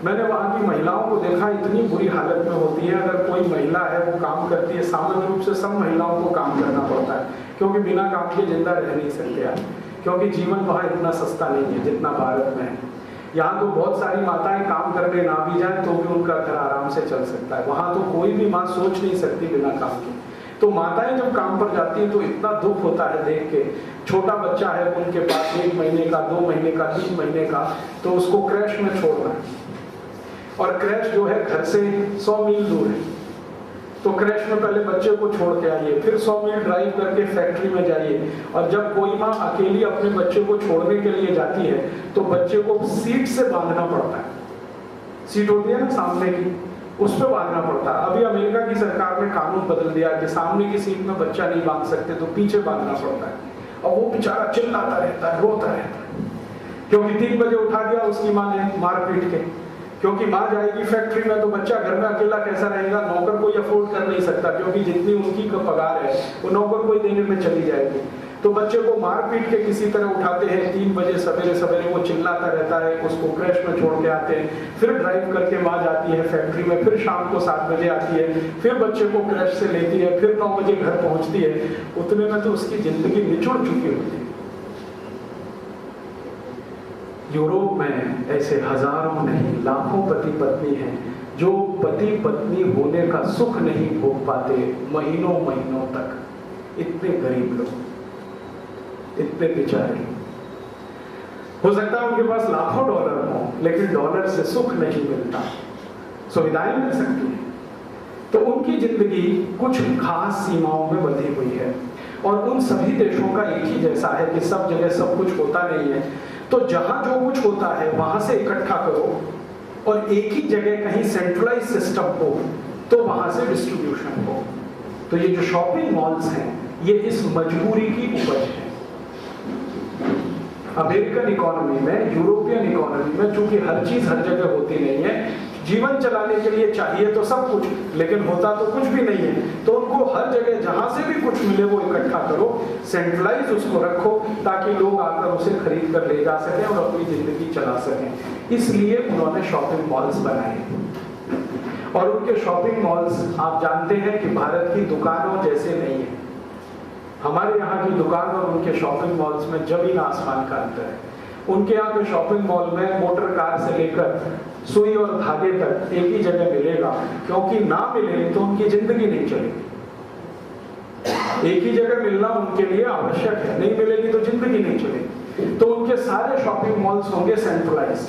मैंने वहाँ की महिलाओं को देखा, इतनी बुरी हालत में होती है। अगर कोई महिला है वो काम करती है, सामान्य रूप से सब महिलाओं को काम करना पड़ता है, क्योंकि बिना काम के जिंदा रह नहीं सकते यार, क्योंकि जीवन वहाँ इतना सस्ता नहीं है जितना भारत में है। यहाँ तो बहुत सारी माताएं काम करने ना भी जाए तो भी उनका घर आराम से चल सकता है। वहाँ तो कोई भी माँ सोच नहीं सकती बिना काम के। तो माताएं जब काम पर जाती है तो इतना दुख होता है देख के। छोटा बच्चा है उनके पास, 1 महीने का, 2 महीने का, 3 महीने का, तो उसको क्रैश में छोड़ना है, और क्रैश जो है घर से 100 मील दूर है। तो क्रैश में पहले बच्चे को छोड़ के आइए, फिर 100 मील ड्राइव करके फैक्ट्री में जाइए, और जब कोई माँ अकेली अपने बच्चे को छोड़ने के लिए जाती है तो बच्चे को सीट से बांधना पड़ता है। सीट होती है ना सामने की, उस पर बांधना पड़ता है। अभी अमेरिका की सरकार ने कानून बदल दिया कि सामने की सीट में बच्चा नहीं बांध सकते, तो पीछे बांधना पड़ता है। और वो बेचारा चिल्लाता रहता है, रोता रहता है, क्योंकि 3 बजे उठा दिया उसकी माँ ने मार पीट के, क्योंकि माँ जाएगी फैक्ट्री में तो बच्चा घर में अकेला कैसा रहेगा। नौकर कोई अफोर्ड कर नहीं सकता, क्योंकि जितनी उनकी पगार है वो नौकर कोई देने में चली जाएगी। तो बच्चे को मार पीट के किसी तरह उठाते हैं 3 बजे सवेरे सवेरे, वो चिल्लाता रहता है, उसको क्रैश में छोड़ के आते हैं, फिर ड्राइव करके माँ जाती है फैक्ट्री में, फिर शाम को 7 बजे आती है, फिर बच्चे को क्रैश से लेती है, फिर 9 बजे घर पहुंचती है। उतने में तो उसकी जिंदगी निचुड़ चुकी होती है। यूरोप में ऐसे हजारों नहीं लाखों पति पत्नी हैं जो पति पत्नी होने का सुख नहीं भोग पाते महीनों महीनों तक। इतने गरीब लोग, इतने बेचारे, हो सकता है उनके पास लाखों डॉलर हो, लेकिन डॉलर से सुख नहीं मिलता। सुविधाएं मिल सकती हैं, तो उनकी जिंदगी कुछ खास सीमाओं में बंधी हुई है। और उन सभी देशों का एक ही जैसा है कि सब जगह सब कुछ होता नहीं है। तो जहां जो कुछ होता है वहां से इकट्ठा करो, और एक ही जगह कहीं सेंट्रलाइज सिस्टम हो तो वहां से डिस्ट्रीब्यूशन हो। तो ये जो शॉपिंग मॉल्स हैं ये इस मजबूरी की उपज है। अमेरिकन इकोनॉमी में, यूरोपियन इकोनॉमी में, चूंकि हर चीज हर जगह होती नहीं है, जीवन चलाने के लिए चाहिए तो सब कुछ, लेकिन होता तो कुछ भी नहीं है। तो उनको हर जगह जहां से भी कुछ मिले वो इकट्ठा करो, सेंट्रलाइज उसको रखो, ताकि लोग आकर उसे खरीद कर ले जा सकें और अपनी जिंदगी चला सकें। इसलिए उन्होंने शॉपिंग मॉल्स बनाए। और उनके शॉपिंग मॉल्स आप जानते हैं कि भारत की दुकानों जैसे नहीं है। हमारे यहाँ की दुकान और उनके शॉपिंग मॉल्स में जमीन आसमान का अंतर है। उनके यहाँ के शॉपिंग मॉल में मोटर कार से लेकर सुई और धागे तक एक ही जगह मिलेगा, क्योंकि ना मिले तो उनकी जिंदगी नहीं चलेगी। एक ही जगह मिलना उनके लिए आवश्यक है, नहीं मिलेगी तो जिंदगी नहीं चलेगी। तो उनके सारे शॉपिंग मॉल्स होंगे सेंट्रलाइज्ड,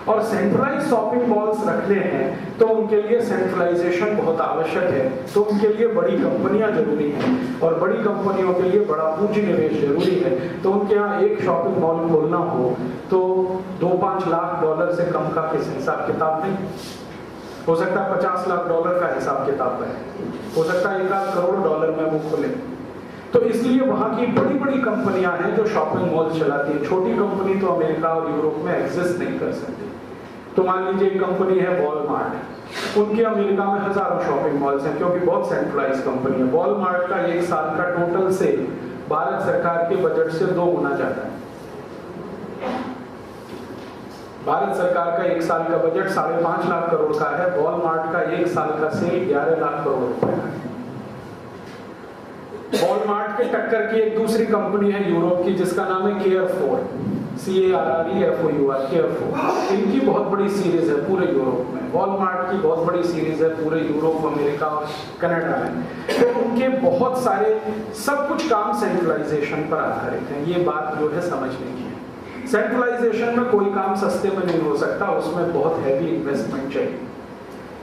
और सेंट्रलाइज शॉपिंग मॉल्स रखने हैं तो उनके लिए सेंट्रलाइजेशन बहुत आवश्यक है। तो उनके लिए बड़ी कंपनियां जरूरी हैं, और बड़ी कंपनियों के लिए बड़ा पूंजी निवेश जरूरी है। तो उनके यहाँ एक शॉपिंग मॉल खोलना हो तो 2-5 लाख डॉलर से कम का किस हिसाब किताब नहीं हो सकता। 50 लाख डॉलर का हिसाब किताब है, हो सकता है 1 करोड़ डॉलर में वो खोले। तो इसलिए वहां की बड़ी बड़ी कंपनियां हैं जो शॉपिंग मॉल चलाती है। छोटी कंपनी तो अमेरिका और यूरोप में एग्जिस्ट नहीं कर सकती। तो मान लीजिए एक कंपनी है वॉलमार्ट, उनके अमेरिका में हजारों शॉपिंग मॉल्स हैं, क्योंकि बहुत सेंट्रलाइज कंपनी है। वॉलमार्ट का 1 साल का टोटल सेल भारत सरकार के बजट से 2 गुना ज्यादा है। भारत सरकार का 1 साल का बजट 5.5 लाख करोड़ का है, वॉलमार्ट का 1 साल का सेल 11 लाख करोड़ रुपए का है। वॉलमार्ट के टक्कर की एक दूसरी कंपनी है यूरोप की जिसका नाम है केयरफोर, CARREFOUR, केयरफोर। इनकी बहुत बड़ी सीरीज है पूरे यूरोप में। वॉलमार्ट की बहुत बड़ी सीरीज है पूरे यूरोप, अमेरिका और कनाडा में। तो उनके बहुत सारे सब कुछ काम सेंट्रलाइजेशन पर आधारित है। ये बात जो है समझने की है। सेंट्रलाइजेशन में कोई काम सस्ते में नहीं हो सकता, उसमें बहुत हैवी इन्वेस्टमेंट चाहिए।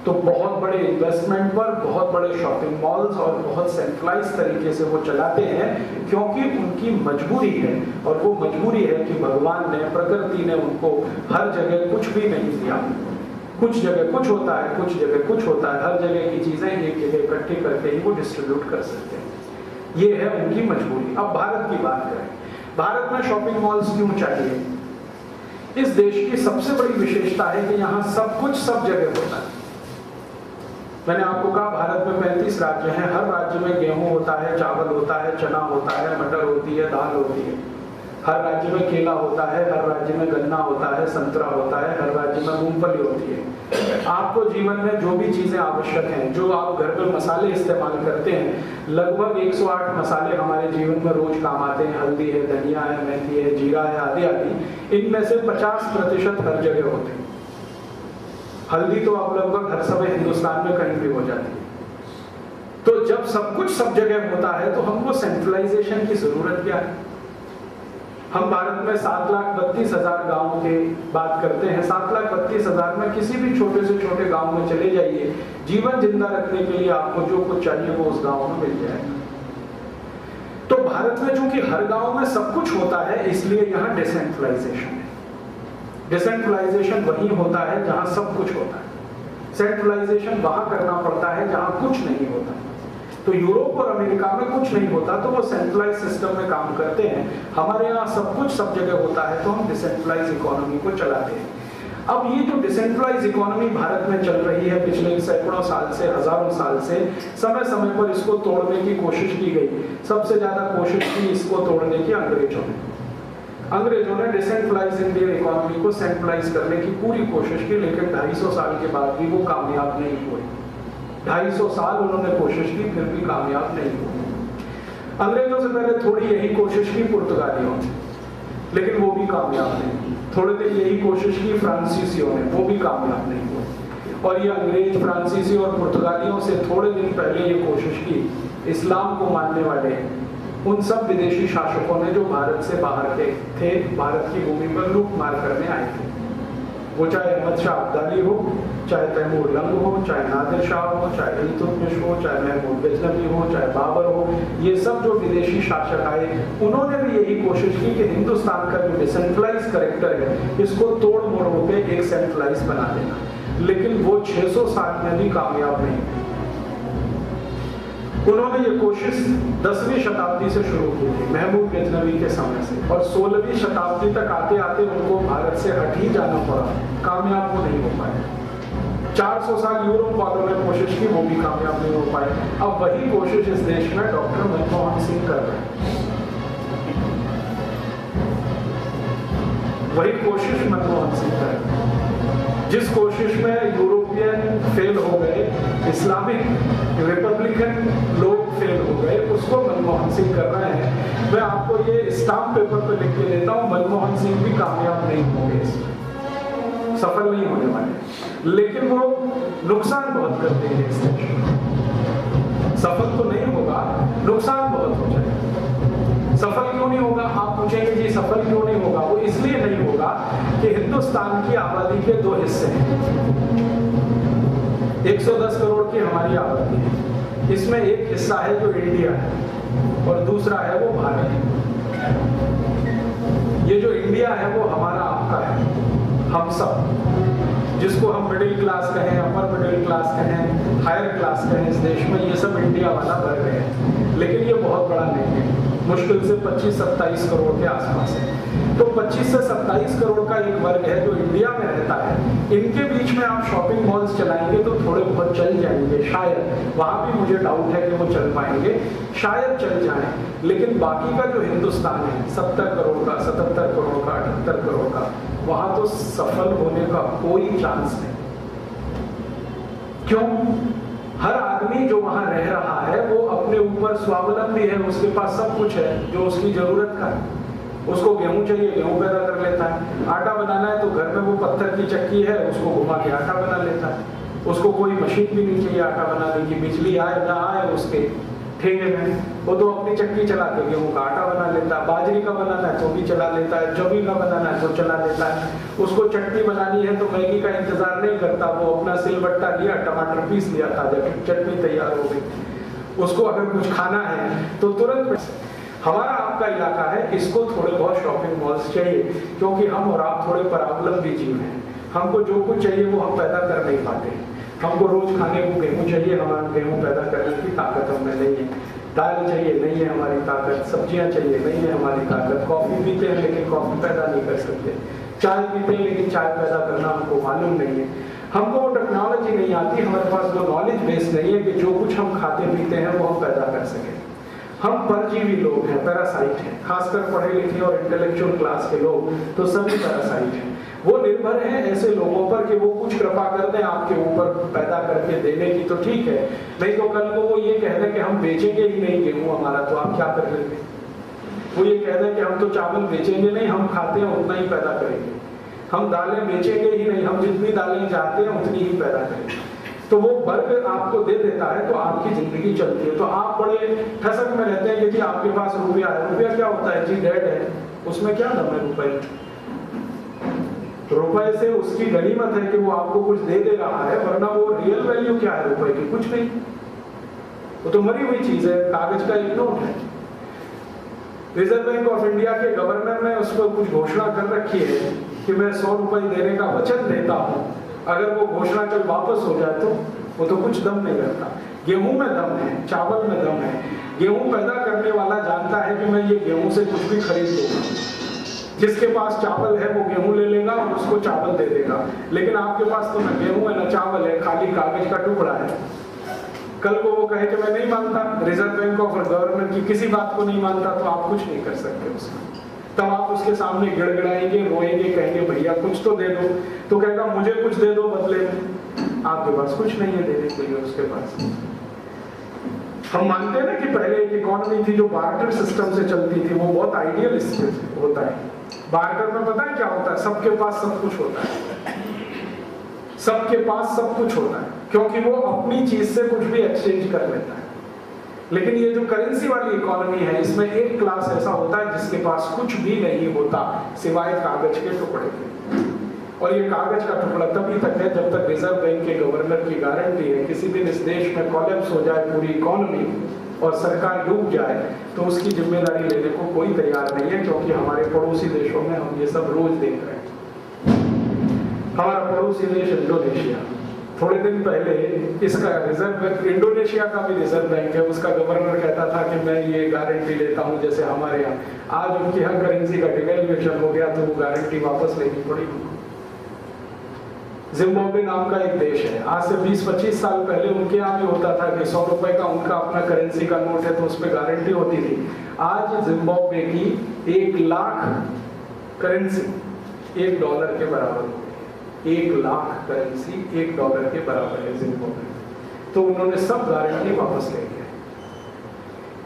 तो बहुत बड़े इन्वेस्टमेंट पर बहुत बड़े शॉपिंग मॉल्स और बहुत सेंट्रलाइज तरीके से वो चलाते हैं, क्योंकि उनकी मजबूरी है। और वो मजबूरी है कि भगवान ने, प्रकृति ने उनको हर जगह कुछ भी नहीं दिया। कुछ जगह कुछ होता है, कुछ जगह कुछ होता है। हर जगह की चीजें एक जगह इकट्ठी करके ही वो डिस्ट्रीब्यूट कर सकते हैं। ये है उनकी मजबूरी। अब भारत की बात करें, भारत में शॉपिंग मॉल्स क्यों चाहिए? इस देश की सबसे बड़ी विशेषता है कि यहाँ सब कुछ सब जगह होता है। मैंने आपको कहा भारत में 35 राज्य हैं, हर राज्य में गेहूं होता है, चावल होता है, चना होता है, मटर होती है, दाल होती है। हर राज्य में केला होता है, हर राज्य में गन्ना होता है, संतरा होता है, हर राज्य में मूंगफली होती है। आपको जीवन में जो भी चीजें आवश्यक हैं, जो आप घर पर मसाले इस्तेमाल करते हैं, लगभग 108 मसाले हमारे जीवन में रोज काम आते हैं। हल्दी है, धनिया है, मेथी है, जीरा है, आदि आदि। इनमें से 50% हर जगह होते हैं। हल्दी तो आप लगभग हर समय हिंदुस्तान में कहीं भी हो जाती है। तो जब सब कुछ सब जगह होता है तो हमको सेंट्रलाइजेशन की जरूरत क्या है? हम भारत में 7,32,000 गांव की बात करते हैं। 7,32,000 में किसी भी छोटे से छोटे गांव में चले जाइए, जीवन जिंदा रखने के लिए आपको जो कुछ चाहिए वो उस गांव में मिल जाएगा। तो भारत में चूंकि हर गांव में सब कुछ होता है, इसलिए यहाँ डिसेंट्रलाइजेशन है। डिसेंट्रलाइजेशन वही होता है जहां सब कुछ होता है। सेंट्रलाइजेशन वहां करना पड़ता है जहां कुछ नहीं होता। तो यूरोप और अमेरिका में कुछ नहीं होता तो वो सेंट्रलाइज सिस्टम में काम करते हैं। हमारे यहाँ सब कुछ सब जगह होता है तो हम डिसेंट्रलाइज इकोनॉमी को चलाते हैं। अब ये जो डिसेंट्रलाइज इकोनॉमी भारत में चल रही है पिछले सैकड़ों साल से, हजारों साल से, समय समय पर इसको तोड़ने की कोशिश की गई। सबसे ज्यादा कोशिश की इसको तोड़ने की अंग्रेजों ने। अंग्रेजों ने डिसेंट्रलाइज इंडियन इकोनॉमी को सेंट्रलाइज करने की पूरी कोशिश की, लेकिन 250 साल के बाद भी वो कामयाब नहीं हुए। 250 साल उन्होंने कोशिश की, फिर भी कामयाब नहीं हुए। अंग्रेजों से पहले थोड़ी यही कोशिश की पुर्तगालियों ने, लेकिन वो भी कामयाब नहीं। थोड़ी देर यही कोशिश की फ्रांसीसियों ने, वो भी कामयाब नहीं हुए। और ये अंग्रेज, फ्रांसीसी और पुर्तगालियों से थोड़े दिन पहले ये कोशिश की इस्लाम को मानने वाले उन सब विदेशी शासकों ने जो भारत से बाहर के थे, भारत की भूमि पर लूट मार करने आए थे। वो चाहे अहमद शाह अब्दाली हो, चाहे तैमूर लंग हो, चाहे नादिर शाह हो, चाहे इल्तुतमिश हो, चाहे महमूद गजनवी हो, चाहे बाबर हो, ये सब जो विदेशी शासक आए, उन्होंने भी यही कोशिश की कि हिंदुस्तान का जो डिसेंट्रलाइज कैरेक्टर है इसको तोड़ मोड़ होकर एक सेंट्रलाइज बना देना। लेकिन वो 600 साल में भी कामयाब नहीं थे। उन्होंने ये कोशिश 10वीं शताब्दी से शुरू की थी, महमूद गजनवी के समय से, और 16वीं शताब्दी तक आते आते उनको भारत से हट ही जाना पड़ा। कामयाब वो नहीं हो पाए। 400 साल यूरोप वालों ने कोशिश की, वो भी कामयाब नहीं हो पाए। अब वही कोशिश इस देश में डॉक्टर मनमोहन सिंह कर रहे हैं। वही कोशिश मनमोहन सिंह कर रहे हैं। जिस कोशिश में यूरोपियन फेल हो गए, इस्लामिक रिपब्लिकन लोग फेल हो गए, उसको मनमोहन सिंह कर रहे हैं। मैं आपको ये स्टाम्प पेपर पे लिख के देता हूँ, मनमोहन सिंह भी कामयाब नहीं होंगे, इसमें सफल नहीं होने वाले। लेकिन वो नुकसान बहुत करते हैं इस देश में। सफल तो नहीं होगा, नुकसान बहुत हो जाएगा। सफल क्यों नहीं होगा? आप पूछेंगे जी सफल क्यों नहीं होगा? वो इसलिए नहीं होगा कि हिंदुस्तान की आबादी के 2 हिस्से हैं। 110 करोड़ की हमारी आबादी है। इसमें एक हिस्सा है जो इंडिया है और दूसरा है वो भारत। ये जो इंडिया है वो हमारा आपका है, हम सब, जिसको हम मिडिल क्लास कहें, अपर मिडिल क्लास कहें, हायर क्लास कहें, इस देश में ये सब इंडिया वाला वर्ग है। लेकिन ये बहुत बड़ा नहीं है, मुश्किल से 25-27 करोड़ के आसपास है। तो 25 से 27 करोड़ का एक वर्ग है जो इंडिया में रहता है। इनके बीच में आप शॉपिंग मॉल्स चलाएंगे तो थोड़े बहुत चल जाएंगे, शायद। वहां भी मुझे डाउट है कि वो चल पाएंगे, शायद चल जाएं। लेकिन बाकी का जो हिंदुस्तान है, 70 करोड़ का, 77 करोड़ का, 78 करोड़ का, वहां तो सफल होने का कोई चांस नहीं। क्यों? हर आदमी जो वहां रह रहा है वो अपने ऊपर स्वावलंबी है, उसके पास सब कुछ है जो उसकी जरूरत का है। उसको गेहूं चाहिए, गेहूं पैदा कर लेता है। आटा बनाना है तो घर में वो पत्थर की चक्की है, उसको घुमा के आटा बना लेता है। उसको कोई मशीन भी नहीं चाहिए आटा बनाने की, बिजली आए ना आए उसके ठेले में, वो तो अपनी चक्की चला के गेहूं का आटा बना लेता है, बाजरी का बनाना है तो भी चला लेता है, जवी का बनाना है तो चला लेता है, उसको चटनी बनानी है तो मैगी का इंतजार नहीं करता, वो अपना सिलबट्टा लिया, टमाटर पीस लिया, ताजा चटनी तैयार हो गई। उसको अगर कुछ खाना है तो तुरंत। हमारा आपका इलाका है, इसको थोड़े बहुत शॉपिंग मॉल्स चाहिए, क्योंकि हम और आप थोड़े परावलंबी जीव हैं। हमको जो कुछ चाहिए वो हम पैदा कर नहीं पाते। हमको रोज खाने को गेहूं चाहिए, हमारा गेहूं पैदा करने की ताकत हमें नहीं है। दाल चाहिए, नहीं है हमारी ताकत। सब्जियां चाहिए, नहीं है हमारी ताकत। कॉफी पीते हैं लेकिन कॉफी पैदा नहीं कर सकते। चाय पीते हैं लेकिन चाय पैदा करना हमको मालूम नहीं है। हमको वो टेक्नोलॉजी नहीं आती, हमारे पास वो नॉलेज बेस नहीं है कि जो कुछ हम खाते पीते हैं वो हम पैदा कर सकें। हम परजीवी लोग हैं, पैरासाइट हैं। खासकर पढ़े लिखे और इंटेलेक्चुअल क्लास के लोग तो सभी पैरासाइट हैं। वो निर्भर हैं ऐसे लोगों पर कि वो कुछ कृपा कर दें आपके ऊपर पैदा करके देने की, तो ठीक है, नहीं तो कल को वो ये कह दें कि हम बेचेंगे ही नहीं गेहूं हमारा, तो आप क्या कर लेंगे? वो ये कह दें कि हम तो चावल बेचेंगे नहीं, हम खाते हैं उतना ही पैदा करेंगे। हम दालें बेचेंगे ही नहीं, हम जितनी दालें चाहते हैं उतनी ही पैदा करेंगे। तो वो वर्ग आपको दे देता है तो आपकी जिंदगी चलती है। तो आप बड़े ठसक में रहते हैं कि जी आपके पास रुपया है। रुपया क्या होता है जी? डेड है। उसमें क्या दम है रुपए? रुपए से उसकी गनीमत है कि वो आपको कुछ दे दे रहा है, वरना वो रियल वैल्यू क्या है रुपए की? कुछ नहीं, वो तो मरी हुई चीज है, कागज का एक नोट है। रिजर्व बैंक ऑफ इंडिया के गवर्नर ने उस पर कुछ घोषणा कर रखी है कि मैं 100 रुपए देने का वचन देता हूं, अगर वो घोषणा कल वापस हो जाए तो वो तो कुछ दम नहीं रखता। गेहूं में दम है, चावल में दम है। गेहूं पैदा करने वाला जानता है कि मैं ये गेहूं से कुछ भी खरीद लूंगा। जिसके पास चावल है वो गेहूं ले लेगा और उसको चावल दे देगा, लेकिन आपके पास तो न गेहूं है न चावल है, खाली कागज का टुकड़ा है। कल को वो कहे कि मैं नहीं मानता, रिजर्व बैंक ऑफ गवर्नर की किसी बात को नहीं मानता, तो आप कुछ नहीं कर सकते उसमें। तब आप उसके सामने गिड़गिड़ाएंगे, रोएंगे, कहेंगे भैया कुछ तो दे दो, तो कहेगा मुझे कुछ दे दो बदले में। आपके पास कुछ नहीं है देने के लिए उसके पास। हम मानते हैं ना कि पहले एक इकोनॉमी थी जो बार्टर सिस्टम से चलती थी, वो बहुत आइडियलिस्टिक होता है। बार्टर में पता है क्या होता है? सबके पास सब कुछ होता है, सबके पास सब कुछ होता है, क्योंकि वो अपनी चीज से कुछ भी एक्सचेंज कर लेता है। लेकिन ये जो करेंसी वाली इकोनॉमी है, इसमें एक क्लास ऐसा होता है जिसके पास कुछ भी नहीं होता सिवाय कागज के टुकड़े के। और ये कागज का टुकड़ा तभी तक है जब तक रिजर्व बैंक के गवर्नर की गारंटी है। किसी दिन इस देश में कोलैप्स हो जाए पूरी इकोनॉमी और सरकार डूब जाए तो उसकी जिम्मेदारी लेने को कोई तैयार नहीं है, क्योंकि हमारे पड़ोसी देशों में हम ये सब रोज देख रहे हैं। हमारा पड़ोसी देश इंडोनेशिया, थोड़े दिन पहले इसका रिजर्व बैंक, इंडोनेशिया का भी रिजर्व बैंक है, उसका गवर्नर कहता था कि मैं ये गारंटी लेता हूं जैसे हमारे यहाँ। आज उनकी हर करेंसी का डिवेल्युएशन हो गया तो वो गारंटी वापस लेनी पड़ी उनको। जिम्बाब्वे नाम का एक देश है, आज से 20-25 साल पहले उनके यहाँ भी होता था कि 100 रुपए का उनका अपना करेंसी का नोट है तो उस पर गारंटी होती थी। आज जिम्बाब्वे की 1 लाख करेंसी $1 के बराबर हो गई। 1 लाख करेंसी $1 के बराबर है जिम्बाब्वे। तो उन्होंने सब गारंटी वापस ले लिया।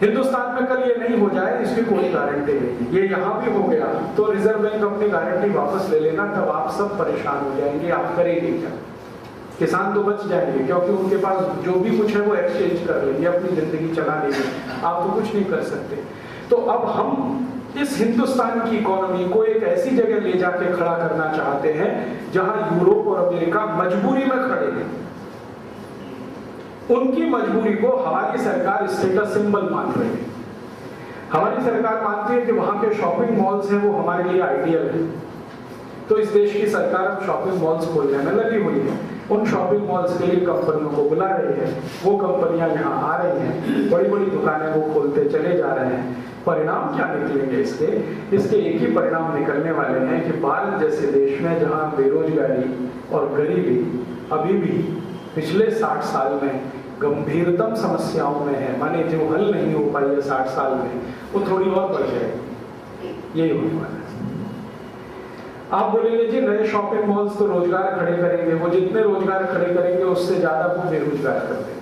हिंदुस्तान में कल ये नहीं हो जाए इसकी कोई गारंटी नहीं। ये यहाँ भी हो गया तो रिजर्व बैंक अपनी गारंटी वापस ले लेना, तब आप सब परेशान हो जाएंगे। आप करेंगे क्या? किसान तो बच जाएंगे क्योंकि उनके पास जो भी कुछ है वो एक्सचेंज कर लेंगे, अपनी जिंदगी चला लेंगे। आप तो कुछ नहीं कर सकते। तो अब हम इस हिंदुस्तान की इकोनॉमी को एक ऐसी जगह ले जाके खड़ा करना चाहते हैं जहां यूरोप और अमेरिका मजबूरी में खड़े हैं। उनकी मजबूरी को हमारी सरकार स्टेटस सिंबल मान रही है। हमारी सरकार मानती है कि वहां के शॉपिंग मॉल्स हैं वो हमारे लिए आइडियल है। तो इस देश की सरकार अब शॉपिंग मॉल्स खोलने में लगी हुई है। उन शॉपिंग मॉल्स के लिए कंपनियों को बुला रही है, वो कंपनियां यहाँ आ रही हैं, बड़ी बड़ी दुकानें वो खोलते चले जा रहे हैं। परिणाम क्या निकलेंगे इसके एक ही परिणाम निकलने वाले हैं कि भारत जैसे देश में जहाँ बेरोजगारी और गरीबी अभी भी पिछले 60 साल में गंभीरतम समस्याओं में है, माने जो हल नहीं हो पाई है 60 साल में, वो थोड़ी और बढ़ जाएगी। यही होने वाला है। आप बोलेंगे जी नए शॉपिंग मॉल्स तो रोजगार खड़े करेंगे, वो जितने रोजगार खड़े करेंगे उससे ज्यादा वो बेरोजगार कर देंगे।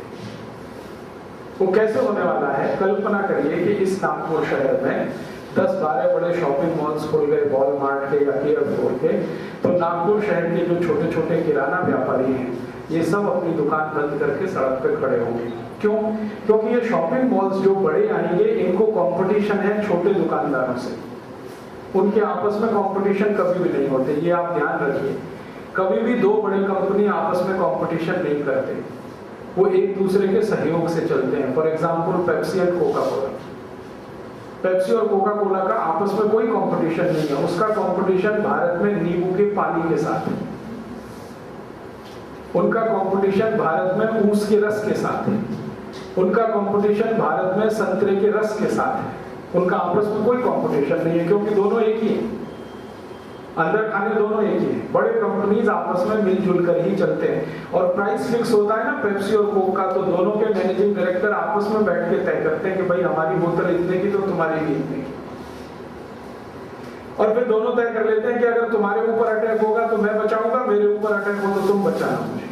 वो कैसे होने वाला है? कल्पना करिए कि इस नागपुर शहर में 10-12 बड़े शॉपिंग मॉल्स खुल गए, वॉलमार्ट के या केयर के, तो नागपुर शहर के जो छोटे छोटे किराना व्यापारी हैं ये सब अपनी दुकान बंद करके सड़क पे खड़े होंगे। क्यों? क्योंकि ये शॉपिंग मॉल्स जो बड़े आएंगे, इनको कंपटीशन है छोटे दुकानदारों से। उनके आपस में कंपटीशन कभी भी नहीं होते, ये आप ध्यान रखिए। कभी भी दो बड़े कंपनी आपस में कंपटीशन नहीं करते, वो एक दूसरे के सहयोग से चलते हैं। For example Pepsi and Coca Cola, Pepsi और कोका कोला का आपस में कोई कंपटीशन नहीं है। उसका कंपटीशन भारत में नींबू के पानी के साथ है, उनका कंपटीशन भारत में ऊस के रस के साथ है, उनका कंपटीशन भारत में संतरे के रस के साथ है। उनका आपस में कोई कंपटीशन नहीं है, क्योंकि दोनों एक ही है, अंदर खाने दोनों एक ही है। बड़े कंपनीज आपस में मिलजुल कर ही चलते हैं। और प्राइस फिक्स होता है ना पेप्सी और कोक का, तो दोनों के मैनेजिंग डायरेक्टर आपस में बैठ के तय करते हैं कि भाई हमारी बोतल इतने की तो तुम्हारी भी इतने की। और फिर दोनों तय कर लेते हैं कि अगर तुम्हारे ऊपर अटैक होगा तो मैं बचाऊंगा, मेरे ऊपर अटैक हो तो तुम बचाना मुझे।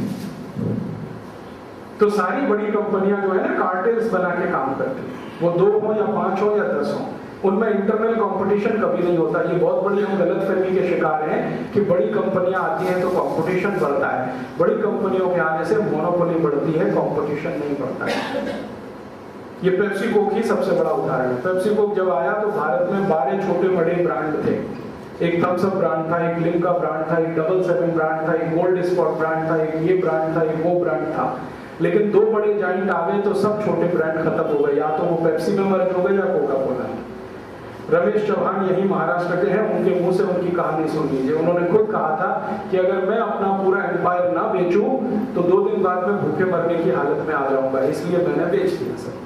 तो सारी बड़ी कंपनियां जो है ना कार्टेल्स बना के काम करती है, वो 2 हो या 5 हो या 10 हो, उनमें इंटरनल कंपटीशन कभी नहीं होता। ये बहुत बड़ी हम गलतफहमी के शिकार हैं कि बड़ी कंपनियां आती हैं तो कंपटीशन बढ़ता है। बड़ी कंपनियों के आने से मोनोपोली बढ़ती है, कंपटीशन नहीं बढ़ता है। ये पेप्सी कोक ही सबसे बड़ा उदाहरण है। पेप्सी कोक जब आया तो भारत में 12 छोटे बड़े ब्रांड थे। एक थम्स अप ब्रांड था, एक लिम्का ब्रांड था, एक 777 ब्रांड था, एक गोल्ड स्पॉट ब्रांड था, एक ये ब्रांड था, एक वो ब्रांड था। लेकिन 2 बड़े जाइंट आ गए तो सब छोटे ब्रांड खत्म हो गए, या तो वो पेप्सी में मर्ज हो गए या कोका कोला। रमेश चौहान यही महाराष्ट्र के हैं, उनके मुंह से उनकी कहानी सुन लीजिए। उन्होंने खुद कहा था कि अगर मैं अपना पूरा एम्पायर ना बेचूं तो 2 दिन बाद में भूखे मरने की हालत में आ जाऊंगा, इसलिए मैंने बेच दिया सर।